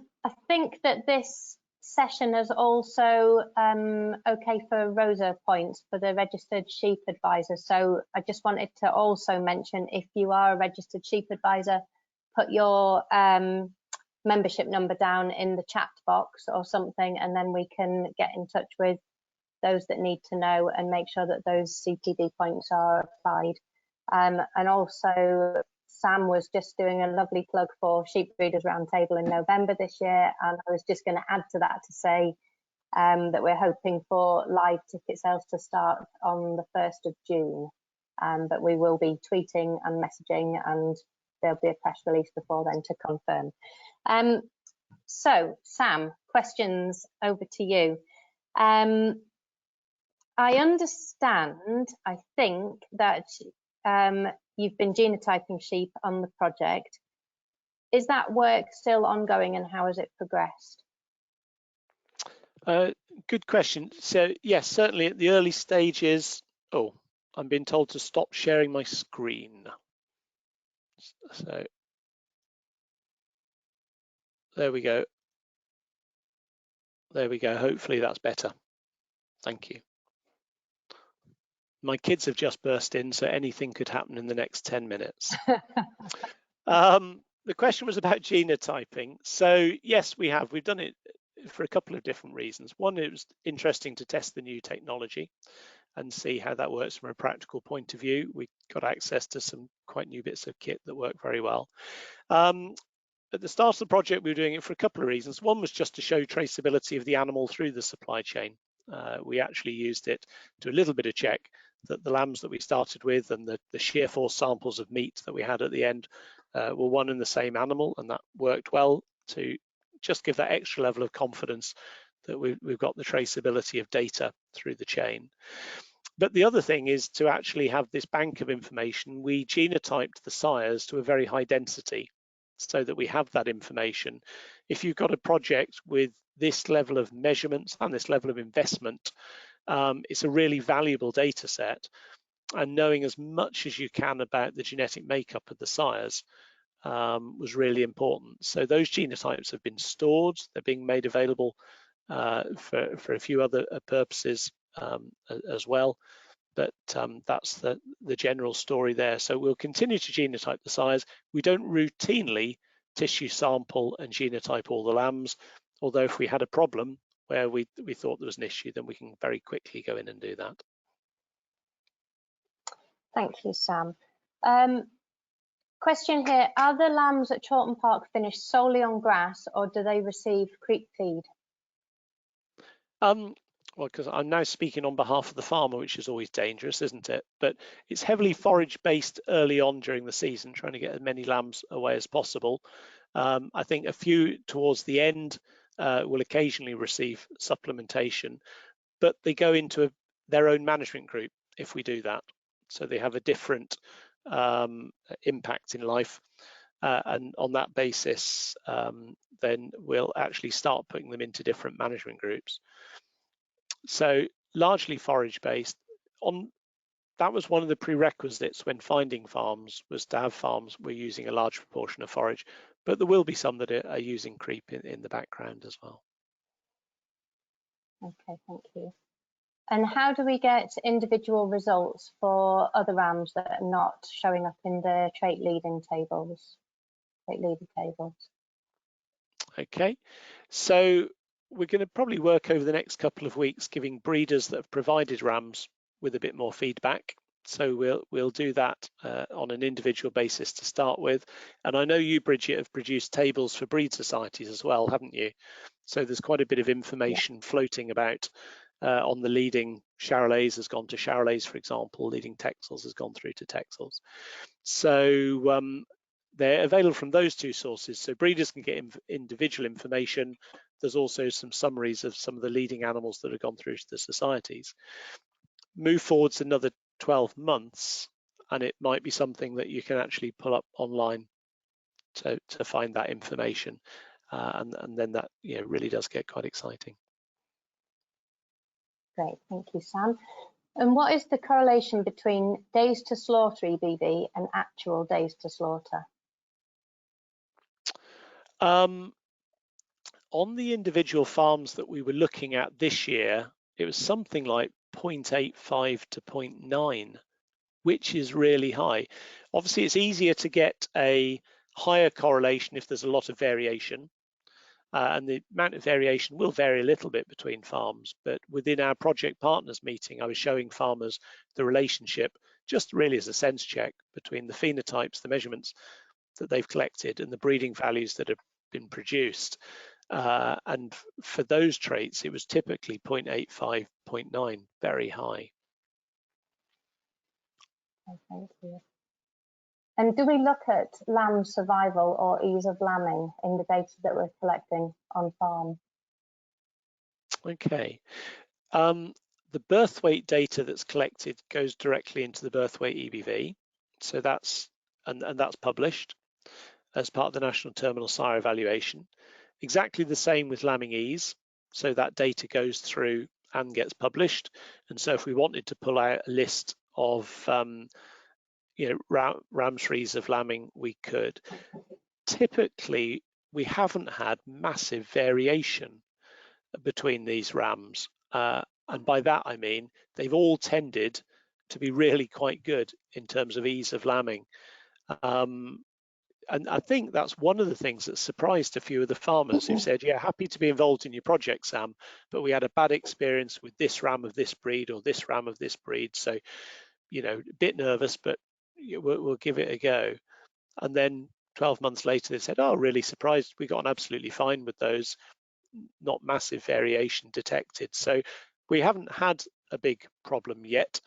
think that this session is also okay for Rosa points for the registered sheep advisor. So I just wanted to also mention, if you are a registered sheep advisor, put your membership number down in the chat box or something, and then we can get in touch with those that need to know and make sure that those CPD points are applied. And also, Sam was just doing a lovely plug for Sheep Breeders Roundtable in November this year, and I was just going to add to that to say that we're hoping for live ticket sales to start on the 1st of June, but we will be tweeting and messaging, and there'll be a press release before then to confirm. So Sam, questions over to you. I understand, I think, that you've been genotyping sheep on the project. Is that work still ongoing, and how has it progressed? Good question. So yes, certainly at the early stages. Oh, I'm being told to stop sharing my screen. So there we go. There we go. Hopefully that's better. Thank you. My kids have just burst in, so anything could happen in the next 10 minutes. The question was about genotyping. So yes, we have. We've done it for a couple of different reasons. One, it was interesting to test the new technology and see how that works from a practical point of view. We got access to some quite new bits of kit that work very well. At the start of the project, we were doing it for a couple of reasons. One was just to show traceability of the animal through the supply chain. We actually used it to do a little bit of check that the lambs that we started with and the shear force samples of meat that we had at the end were one and the same animal, and that worked well to just give that extra level of confidence that we've got the traceability of data through the chain. But the other thing is to actually have this bank of information. We genotyped the sires to a very high density so that we have that information. If you've got a project with this level of measurements and this level of investment, it's a really valuable data set, and knowing as much as you can about the genetic makeup of the sires was really important. So those genotypes have been stored, they're being made available for a few other purposes as well, but that's the general story there. So we'll continue to genotype the sires. We don't routinely tissue sample and genotype all the lambs, although if we had a problem where we thought there was an issue, then we can very quickly go in and do that. Thank you, Sam. Question here, are the lambs at Chawton Park finished solely on grass, or do they receive creep feed? Well, because I'm now speaking on behalf of the farmer, which is always dangerous, isn't it? But it's heavily forage based early on during the season, trying to get as many lambs away as possible. I think a few towards the end will occasionally receive supplementation, but they go into their own management group if we do that. So they have a different impact in life. And on that basis, then we'll actually start putting them into different management groups. So largely forage based. That was one of the prerequisites when finding farms, was to have farms we're using a large proportion of forage, but there will be some that are using creep in the background as well. Okay, thank you. And how do we get individual results for other rams that are not showing up in the trait leader tables? Okay, so we're going to probably work over the next couple of weeks giving breeders that have provided rams with a bit more feedback. So we'll do that on an individual basis to start with. And I know you, Bridget, have produced tables for breed societies as well, haven't you? So there's quite a bit of information floating about on the leading Charolais has gone to Charolais, for example, leading Texels has gone through to Texels. So they're available from those two sources. So breeders can get individual information. There's also some summaries of some of the leading animals that have gone through to the societies. Move forwards another 12 months, and it might be something that you can actually pull up online to find that information. And then that really does get quite exciting. Great, thank you, Sam. And what is the correlation between days to slaughter EBV and actual days to slaughter? On the individual farms that we were looking at this year, it was something like 0.85 to 0.9, which is really high. Obviously, it's easier to get a higher correlation if there's a lot of variation. And the amount of variation will vary a little bit between farms, but within our project partners meeting, I was showing farmers the relationship, just really as a sense check, between the phenotypes, the measurements that they've collected, and the breeding values that have been produced. And for those traits, it was typically 0.85, 0.9, very high. Thank you. And do we look at lamb survival or ease of lambing in the data that we're collecting on farm? Okay. The birth weight data that's collected goes directly into the birth weight EBV. So that's published as part of the National Terminal Sire Evaluation. Exactly the same with lambing ease. So that data goes through and gets published. And so if we wanted to pull out a list of rams for ease of lambing, we could. Typically, we haven't had massive variation between these rams. And by that, I mean, they've all tended to be really quite good in terms of ease of lambing. And I think that's one of the things that surprised a few of the farmers who said, yeah, happy to be involved in your project, Sam, but we had a bad experience with this ram of this breed or this ram of this breed. So, a bit nervous, but we'll give it a go. And then 12 months later, they said, oh, really surprised. We got on absolutely fine with those, not massive variation detected. So we haven't had a big problem yet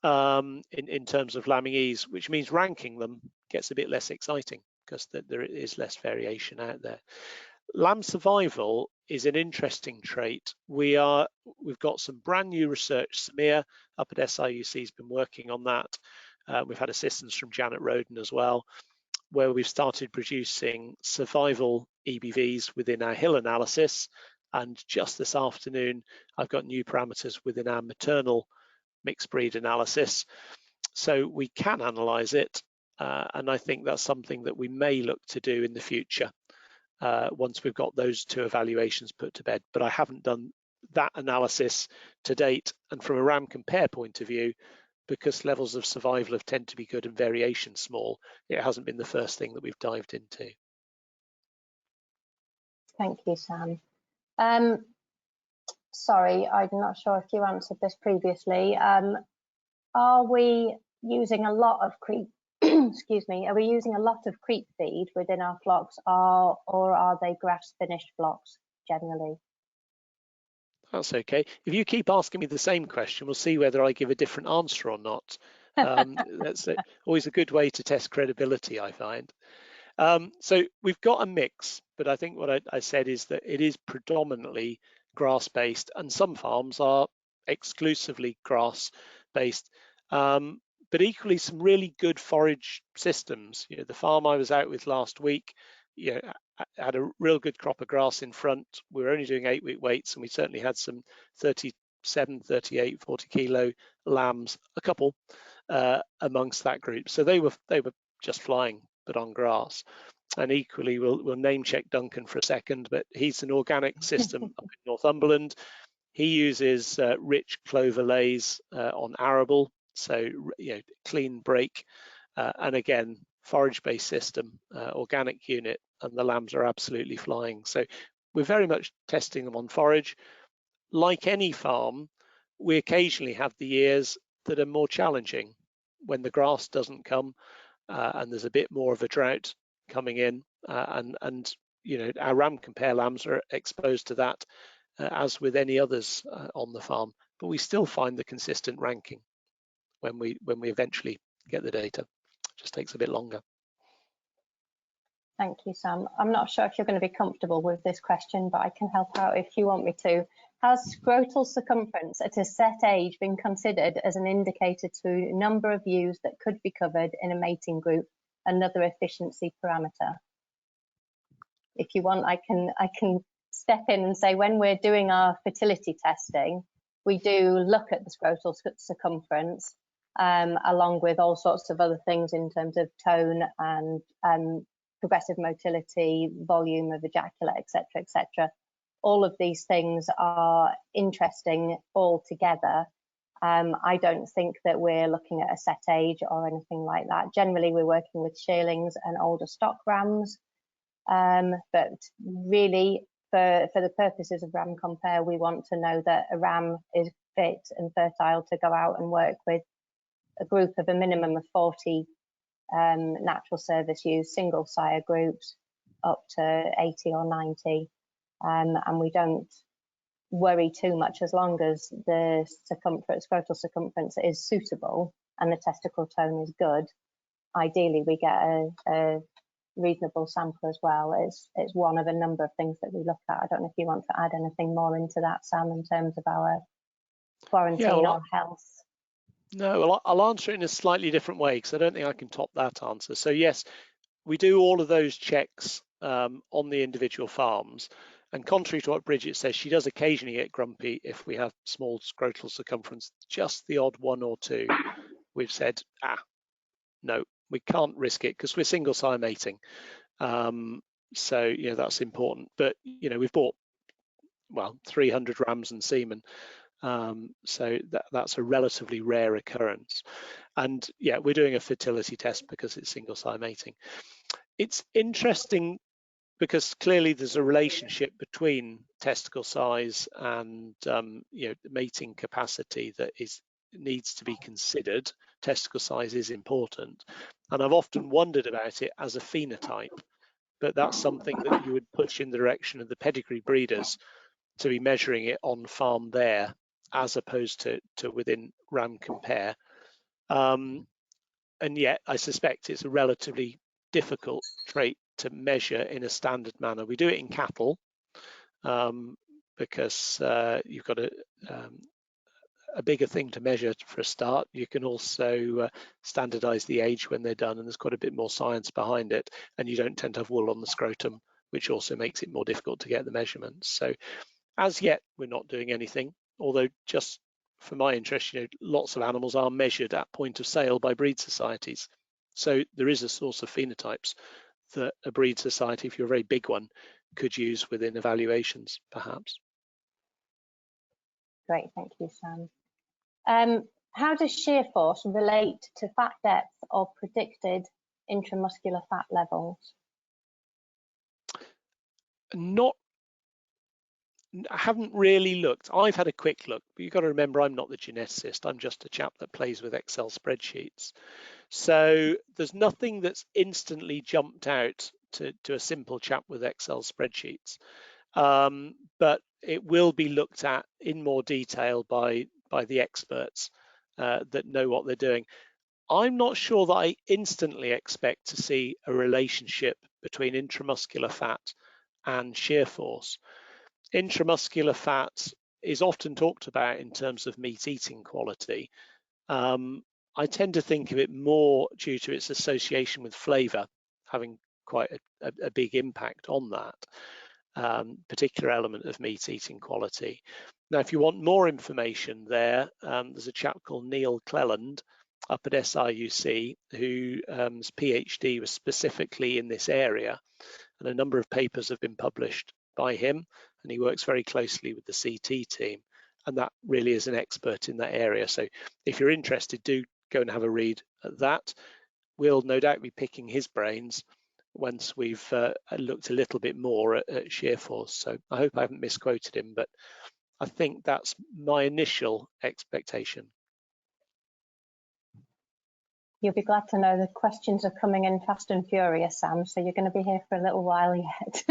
in terms of lambing ease, which means ranking them gets a bit less exciting because there is less variation out there. Lamb survival is an interesting trait. We've got some brand new research. Samir up at SIUC has been working on that. We've had assistance from Janet Roden as well, where we've started producing survival EBVs within our hill analysis. And just this afternoon, I've got new parameters within our maternal mixed breed analysis. So we can analyze it. And I think that's something that we may look to do in the future once we've got those two evaluations put to bed. But I haven't done that analysis to date. And from a RamCompare point of view, because levels of survival have tended to be good and variation small, it hasn't been the first thing that we've dived into. Thank you, Sam. Sorry, I'm not sure if you answered this previously. Are we using a lot of creep? Excuse me. Are we using a lot of creep feed within our flocks, or are they grass finished flocks generally? That's okay. If you keep asking me the same question, we'll see whether I give a different answer or not. That's always a good way to test credibility, I find. So we've got a mix, but I think what I said is that it is predominantly grass-based, and some farms are exclusively grass-based. But equally, some really good forage systems. The farm I was out with last week, had a real good crop of grass in front. We were only doing 8-week weights, and we certainly had some 37, 38, 40 kilo lambs, a couple amongst that group. So they were just flying, but on grass. And equally, we'll name check Duncan for a second, but he's an organic system up in Northumberland. He uses rich clover lays on arable, so clean break, and again, forage-based system, organic unit, and the lambs are absolutely flying. So we're very much testing them on forage. Like any farm, we occasionally have the years that are more challenging when the grass doesn't come and there's a bit more of a drought coming in, and our RamCompare lambs are exposed to that as with any others on the farm, but we still find the consistent ranking when we eventually get the data. It just takes a bit longer. Thank you, Sam. I'm not sure if you're going to be comfortable with this question, but I can help out if you want me to. Has scrotal circumference at a set age been considered as an indicator to number of ewes that could be covered in a mating group, another efficiency parameter? If you want, I can step in and say, when we're doing our fertility testing, we do look at the scrotal circumference along with all sorts of other things in terms of tone and progressive motility, volume of ejaculate, etc., etc. All of these things are interesting all together. I don't think that we're looking at a set age or anything like that. Generally, we're working with shearlings and older stock rams, but really, for the purposes of RamCompare, we want to know that a ram is fit and fertile to go out and work with a group of a minimum of 40 natural service ewes, single sire groups, up to 80 or 90. And we don't worry too much as long as the scrotal circumference is suitable and the testicle tone is good. Ideally, we get a reasonable sample as well. It's one of a number of things that we look at. I don't know if you want to add anything more into that, Sam, in terms of our quarantine or health. No, well, I'll answer it in a slightly different way because I don't think I can top that answer. So yes, we do all of those checks on the individual farms. And contrary to what Bridget says, she does occasionally get grumpy if we have small scrotal circumference, just the odd one or two. We've said, no, we can't risk it because we're single sire mating. So, that's important. But, we've bought, 300 rams and semen. So that's a relatively rare occurrence. And yeah, we're doing a fertility test because it's single sire mating. It's interesting because clearly there's a relationship between testicle size and mating capacity that needs to be considered. Testicle size is important, and I've often wondered about it as a phenotype, but that's something that you would push in the direction of the pedigree breeders to be measuring it on farm there, as opposed to within RamCompare. And yet I suspect it's a relatively difficult trait to measure in a standard manner. We do it in cattle because you've got a bigger thing to measure for a start. You can also standardize the age when they're done, and there's quite a bit more science behind it, and you don't tend to have wool on the scrotum, which also makes it more difficult to get the measurements. So as yet, we're not doing anything, although just for my interest, lots of animals are measured at point of sale by breed societies. So there is a source of phenotypes that a breed society, if you're a very big one, could use within evaluations, perhaps. Great, thank you, Sam. How does shear force relate to fat depth or predicted intramuscular fat levels? I haven't really looked. I've had a quick look, but you've got to remember I'm not the geneticist. I'm just a chap that plays with Excel spreadsheets. So there's nothing that's instantly jumped out to a simple chap with Excel spreadsheets. But it will be looked at in more detail by the experts that know what they're doing. I'm not sure that I instantly expect to see a relationship between intramuscular fat and shear force. Intramuscular fat is often talked about in terms of meat eating quality. I tend to think of it more due to its association with flavour, having quite a big impact on that particular element of meat eating quality. Now, if you want more information there's a chap called Neil Cleland up at SIUC whose PhD was specifically in this area, and a number of papers have been published by him, and he works very closely with the CT team, and that really is an expert in that area. So if you're interested, do go and have a read at that. We'll no doubt be picking his brains once we've looked a little bit more at shear force. So I hope I haven't misquoted him, but I think that's my initial expectation. You'll be glad to know the questions are coming in fast and furious, Sam, so you're going to be here for a little while yet.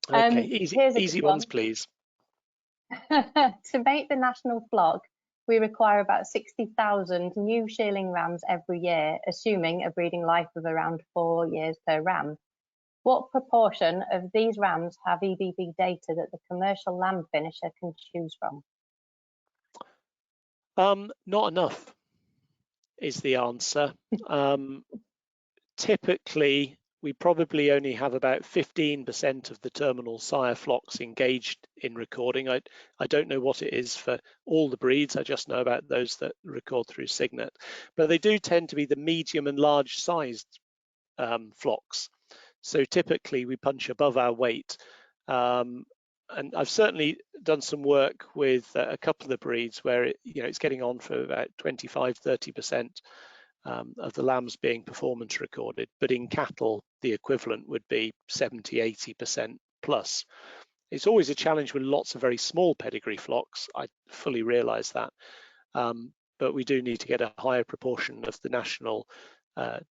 Okay, easy ones, please. To make the national flock, we require about 60,000 new shearling rams every year, assuming a breeding life of around 4 years per ram. What proportion of these rams have EBB data that the commercial lamb finisher can choose from? Not enough is the answer. Typically, we probably only have about 15% of the terminal sire flocks engaged in recording. I don't know what it is for all the breeds. I just know about those that record through Signet. But they do tend to be the medium and large sized flocks. So typically we punch above our weight. And I've certainly done some work with a couple of the breeds where it's getting on for about 25–30% of the lambs being performance recorded, but in cattle the equivalent would be 70–80% plus. It's always a challenge with lots of very small pedigree flocks. I fully realise that, but we do need to get a higher proportion of the national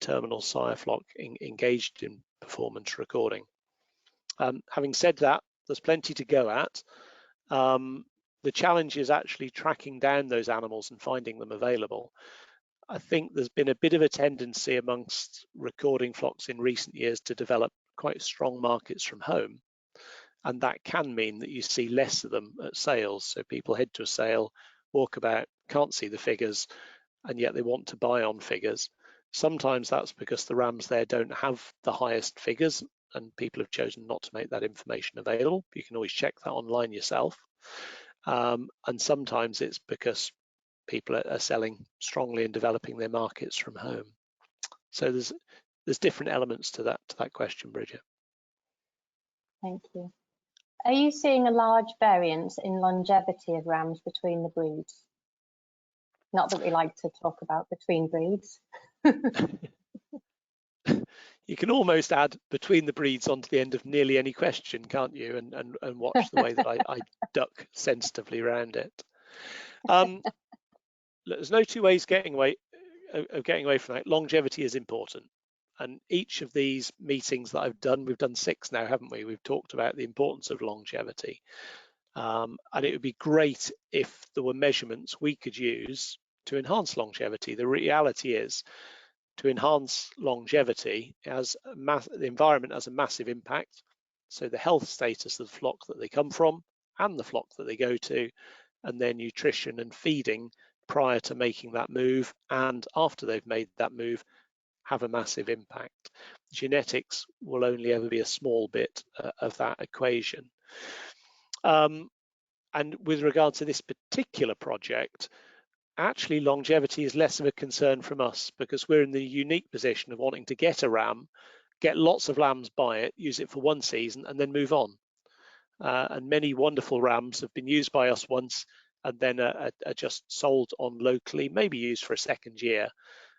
terminal sire flock engaged in performance recording. Having said that, there's plenty to go at. The challenge is actually tracking down those animals and finding them available. I think there's been a bit of a tendency amongst recording flocks in recent years to develop quite strong markets from home, and that can mean that you see less of them at sales. So people head to a sale, walk about, can't see the figures, and yet they want to buy on figures. Sometimes that's because the rams there don't have the highest figures and people have chosen not to make that information available. You can always check that online yourself. And sometimes it's because people are selling strongly and developing their markets from home. So there's different elements to that question, Bridget. Thank you. Are you seeing a large variance in longevity of rams between the breeds? Not that we like to talk about between breeds. You can almost add between the breeds onto the end of nearly any question, can't you? And watch the way that I duck sensitively around it. There's no two ways of getting away from that. Longevity is important. And each of these meetings that I've done, we've done 6 now, haven't we? We've talked about the importance of longevity. And it would be great if there were measurements we could use to enhance longevity. The reality is, to enhance longevity, the environment has a massive impact. So the health status of the flock that they come from and the flock that they go to, and their nutrition and feeding prior to making that move and after they've made that move have a massive impact. Genetics will only ever be a small bit of that equation. And with regard to this particular project, actually longevity is less of a concern from us because we're in the unique position of wanting to get a ram, get lots of lambs by it, use it for 1 season and then move on. And many wonderful rams have been used by us once and then are just sold on locally, maybe used for a 2nd year.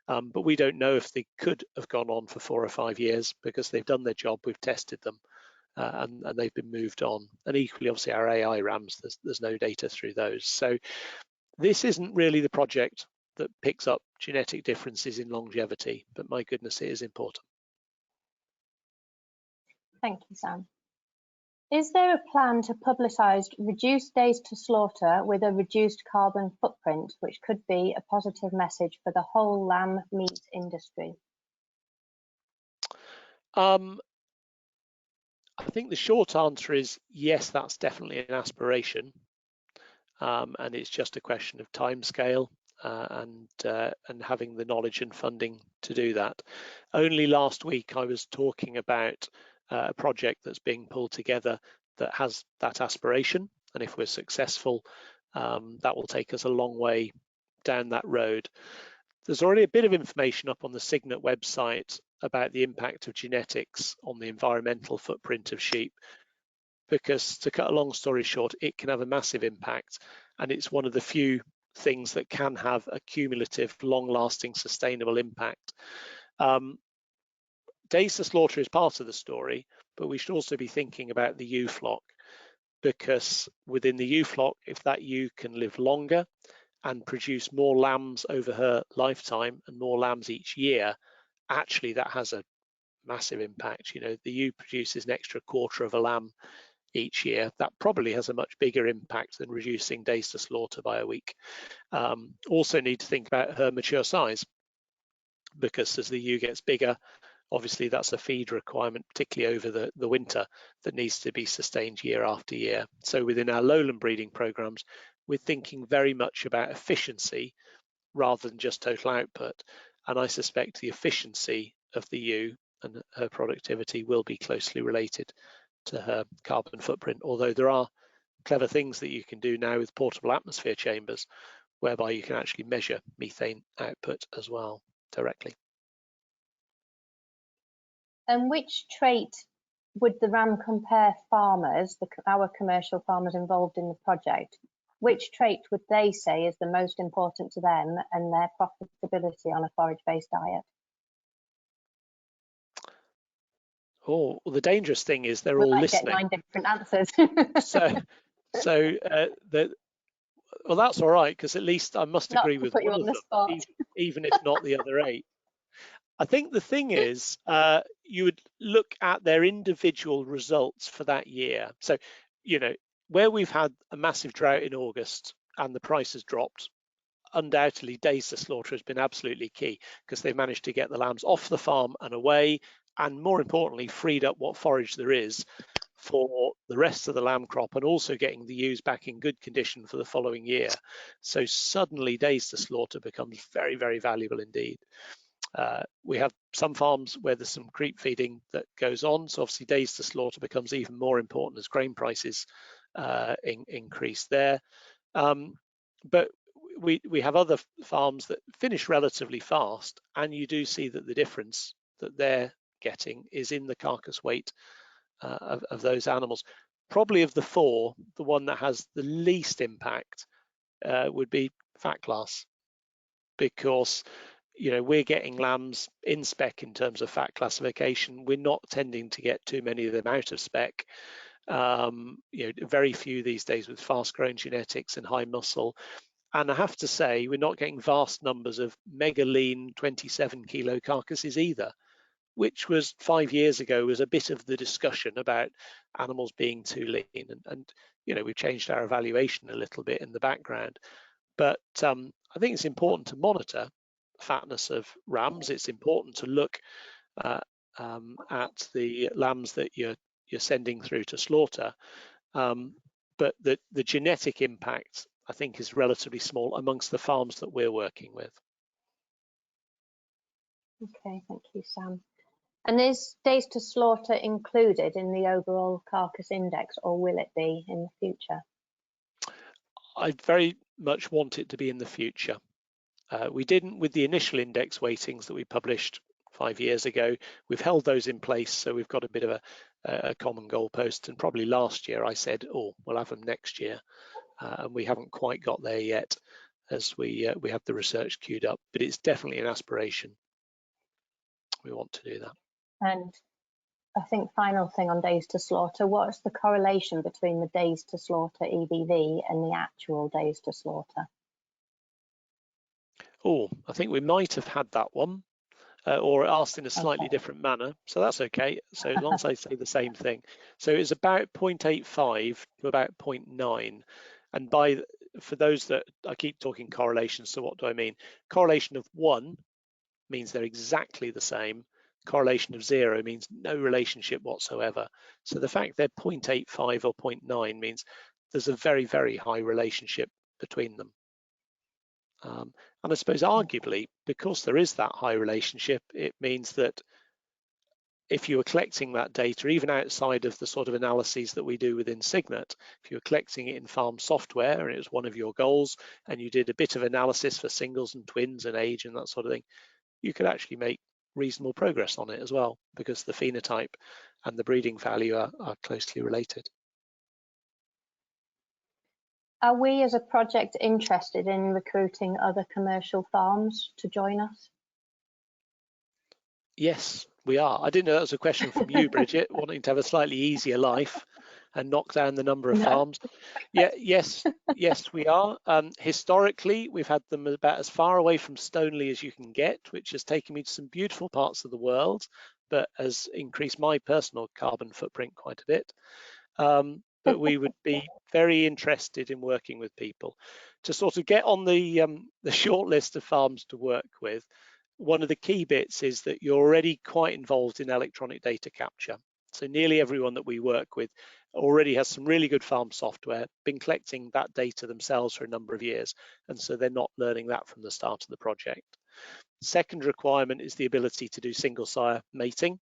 But we don't know if they could have gone on for 4 or 5 years because they've done their job, we've tested them, and they've been moved on. And equally, obviously, our AI rams, there's no data through those. So this isn't really the project that picks up genetic differences in longevity, but my goodness, it is important. Thank you, Sam. Is there a plan to publicise reduced days to slaughter with a reduced carbon footprint, which could be a positive message for the whole lamb meat industry? I think the short answer is yes, that's definitely an aspiration. And it's just a question of timescale and having the knowledge and funding to do that. Only last week I was talking about a project that's being pulled together that has that aspiration, and if we're successful, that will take us a long way down that road. There's already a bit of information up on the Signet website about the impact of genetics on the environmental footprint of sheep. because, to cut a long story short, it can have a massive impact, and it's one of the few things that can have a cumulative, long-lasting, sustainable impact. Days to slaughter is part of the story, but we should also be thinking about the ewe flock, because within the ewe flock, if that ewe can live longer and produce more lambs over her lifetime and more lambs each year, actually that has a massive impact. You know, the ewe produces an extra quarter of a lamb each year. That probably has a much bigger impact than reducing days to slaughter by a week. Also need to think about her mature size, because as the ewe gets bigger, obviously that's a feed requirement, particularly over the winter, that needs to be sustained year after year. So within our lowland breeding programs, we're thinking very much about efficiency rather than just total output. And I suspect the efficiency of the ewe and her productivity will be closely related to her carbon footprint, although there are clever things that you can do now with portable atmosphere chambers, whereby you can actually measure methane output as well directly. And which trait would the RamCompare farmers, our commercial farmers involved in the project, which trait would they say is the most important to them and their profitability on a forage-based diet? Oh, well, the dangerous thing is they're all listening. Get 9 different answers. Well, that's all right, because at least I must agree with one of them, even if not the other 8. I think the thing is, you would look at their individual results for that year. So, you know, where we've had a massive drought in August and the price has dropped, undoubtedly days to slaughter has been absolutely key, because they've managed to get the lambs off the farm and away, and more importantly, freed up what forage there is for the rest of the lamb crop, and also getting the ewes back in good condition for the following year. So suddenly days to slaughter becomes very, very valuable indeed. We have some farms where there's some creep feeding that goes on, so obviously days to slaughter becomes even more important as grain prices increase there. But we have other farms that finish relatively fast, and you do see that the difference that they're getting is in the carcass weight of those animals. Probably of the 4, the one that has the least impact would be fat class, because you know, we're getting lambs in spec in terms of fat classification. We're not tending to get too many of them out of spec. You know, very few these days with fast-growing genetics and high muscle. And I have to say, we're not getting vast numbers of mega lean 27-kilo carcasses either, which was 5 years ago was a bit of the discussion about animals being too lean. And you know, we've changed our evaluation a little bit in the background. But I think it's important to monitor fatness of rams. It's important to look at the lambs that you're sending through to slaughter, but the genetic impact, I think, is relatively small amongst the farms that we're working with. Okay, thank you, Sam. And is days to slaughter included in the overall carcass index, or will it be in the future? I very much want it to be in the future. We didn't with the initial index weightings that we published 5 years ago. We've held those in place, so we've got a bit of a common goalpost. And probably last year I said, oh, we'll have them next year. And we haven't quite got there yet, as we have the research queued up, but it's definitely an aspiration. We want to do that. And I think final thing on days to slaughter, what's the correlation between the days to slaughter EBV and the actual days to slaughter? Oh, I think we might have had that one, or asked in a slightly different manner. So that's okay. So as long as I say the same thing. So it's about 0.85 to about 0.9. And for those that I keep talking correlations, so what do I mean? Correlation of 1 means they're exactly the same. Correlation of 0 means no relationship whatsoever. So the fact they're 0.85 or 0.9 means there's a very, very high relationship between them. And I suppose arguably, because there is that high relationship, it means that if you were collecting that data, even outside of the sort of analyses that we do within Signet, if you were collecting it in farm software and it was one of your goals, and you did a bit of analysis for singles and twins and age and that sort of thing, you could actually make reasonable progress on it as well, because the phenotype and the breeding value are closely related. Are we as a project interested in recruiting other commercial farms to join us? Yes, we are. I didn't know that was a question from you, Bridget, wanting to have a slightly easier life and knock down the number of No. farms. Yeah, yes, we are. Historically, we've had them about as far away from Stoneleigh as you can get, which has taken me to some beautiful parts of the world, but has increased my personal carbon footprint quite a bit. But we would be very interested in working with people to sort of get on the short list of farms to work with. One of the key bits is that you're already quite involved in electronic data capture. So nearly everyone that we work with already has some really good farm software, been collecting that data themselves for a number of years, and so they're not learning that from the start of the project. Second requirement is the ability to do single sire mating,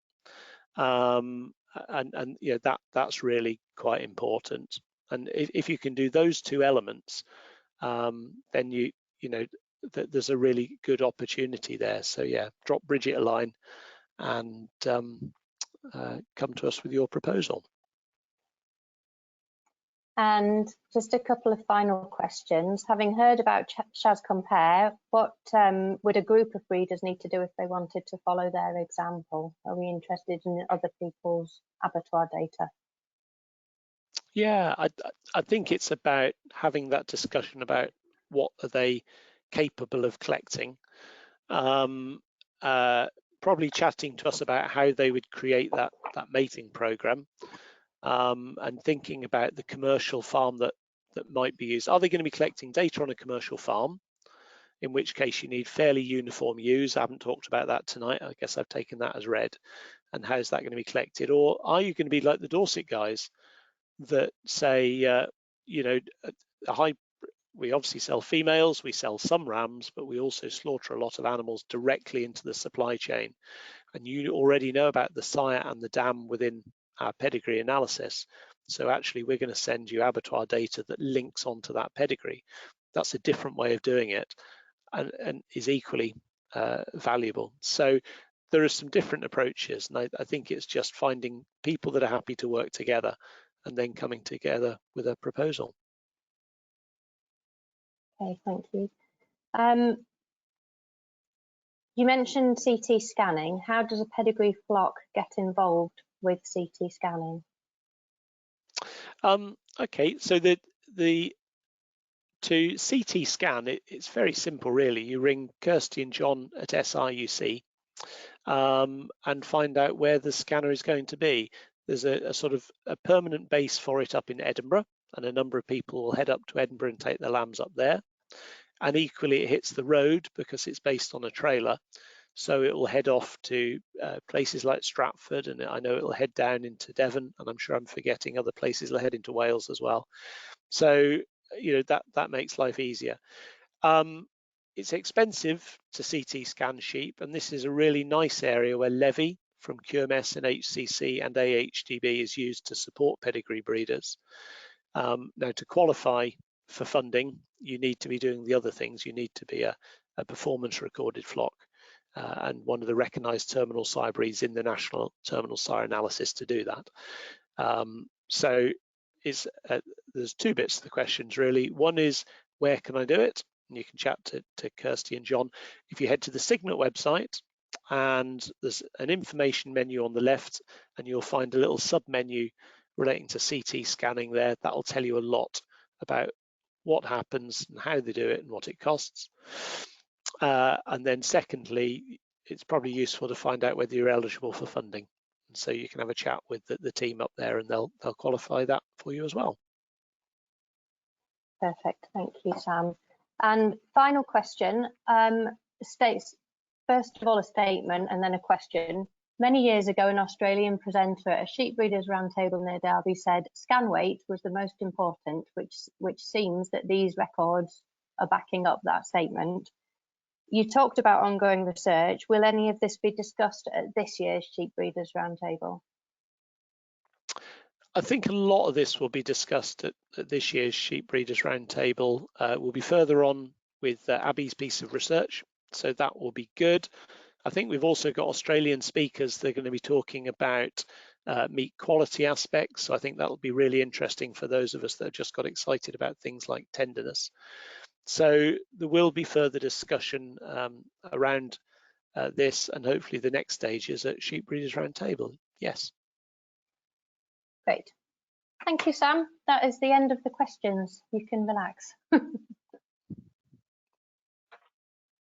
and you know, that's really quite important. And if you can do those two elements, then you know there's a really good opportunity there. So yeah, drop Bridget a line and come to us with your proposal. And just a couple of final questions. Having heard about RamCompare, what would a group of breeders need to do if they wanted to follow their example? Are we interested in other people's abattoir data? Yeah, I think it's about having that discussion about what are they capable of collecting. Probably chatting to us about how they would create that mating program, and thinking about the commercial farm that might be used. Are they going to be collecting data on a commercial farm? In which case you need fairly uniform ewes. I haven't talked about that tonight. I guess I've taken that as read. And how's that going to be collected? Or are you going to be like the Dorset guys that say, you know, we obviously sell females, we sell some rams, but we also slaughter a lot of animals directly into the supply chain. And you already know about the sire and the dam within our pedigree analysis. So actually we're going to send you abattoir data that links onto that pedigree. That's a different way of doing it, and is equally valuable. So there are some different approaches, and I think it's just finding people that are happy to work together and then coming together with a proposal. Okay, thank you. You mentioned CT scanning. How does a pedigree flock get involved with CT scanning? Okay, so to CT scan, it's very simple, really. You ring Kirsty and John at SIUC and find out where the scanner is going to be. There's a sort of a permanent base for it up in Edinburgh, and a number of people will head up to Edinburgh and take their lambs up there. And equally, it hits the road because it's based on a trailer. So it will head off to places like Stratford, and I know it will head down into Devon, and I'm sure I'm forgetting other places. It'll head into Wales as well. So you know that makes life easier. It's expensive to CT scan sheep, and this is a really nice area where levy from QMS and HCC and AHDB is used to support pedigree breeders. Now, to qualify for funding, you need to be doing the other things. You need to be a performance recorded flock and one of the recognised terminal sire breeds in the National Terminal Sire Analysis to do that. So there's two bits to the questions, really. One is, where can I do it? And you can chat to Kirsty and John. If you head to the Signet website, and there's an information menu on the left, and you'll find a little sub-menu relating to CT scanning there. That'll tell you a lot about what happens and how they do it and what it costs. And then secondly, it's probably useful to find out whether you're eligible for funding. And so you can have a chat with the team up there, and they'll qualify that for you as well. Perfect, thank you, Sam. And final question, states, first of all, a statement and then a question. Many years ago, an Australian presenter at a sheep breeders roundtable near Derby said scan weight was the most important, which seems that these records are backing up that statement. You talked about ongoing research. Will any of this be discussed at this year's sheep breeders roundtable? I think a lot of this will be discussed at this year's Sheep Breeders Roundtable. We'll be further on with Abby's piece of research, so that will be good. I think we've also got Australian speakers that are going to be talking about meat quality aspects. So I think that'll be really interesting for those of us that have just got excited about things like tenderness. So there will be further discussion around this, and hopefully the next stage is at Sheep Breeders Roundtable. Yes. Great. Thank you, Sam. That is the end of the questions. You can relax.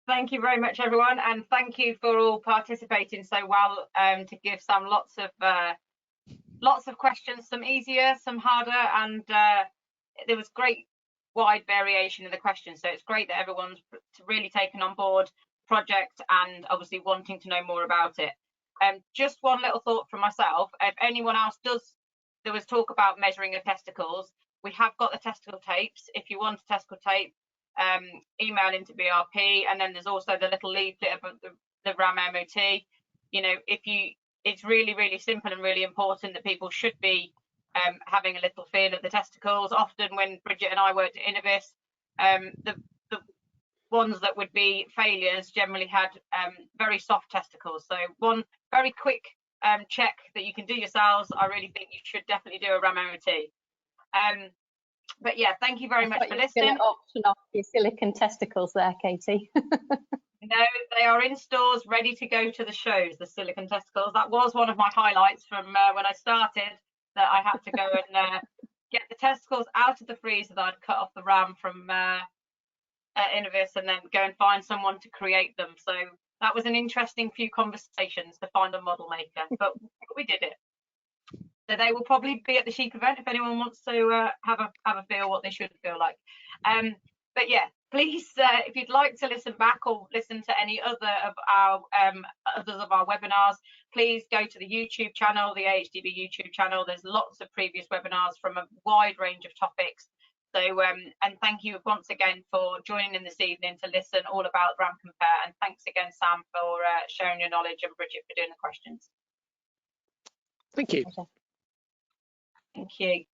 Thank you very much, everyone, and thank you for all participating so well to give Sam lots of questions, some easier, some harder, and there was great wide variation in the questions. So it's great that everyone's really taken on board the project and obviously wanting to know more about it. Just one little thought from myself. If anyone else there was talk about measuring of testicles. We have got the testicle tapes. If you want a testicle tape, email into BRP, and then there's also the little leaflet about the RAM MOT. You know, it's really, really simple and really important that people should be having a little feel of the testicles. Often when Bridget and I worked at Innovis, the ones that would be failures generally had very soft testicles. So one very quick check that you can do yourselves. I really think you should definitely do a RAM MOT. But yeah, thank you very much for listening. Option off your silicone testicles there, Katie. No, they are in stores ready to go to the shows, the silicone testicles. That was one of my highlights from when I started, that I had to go and get the testicles out of the freezer that I'd cut off the RAM from Innovis, and then go and find someone to create them. So that was an interesting few conversations to find a model maker, but we did it. So they will probably be at the sheep event if anyone wants to have a feel what they should feel like. But yeah, please, if you'd like to listen back or listen to any other of our webinars, please go to the YouTube channel, the AHDB YouTube channel. There's lots of previous webinars from a wide range of topics. So and thank you once again for joining in this evening to listen all about RamCompare, and thanks again, Sam, for sharing your knowledge, and Bridget for doing the questions. Thank you. Thank you.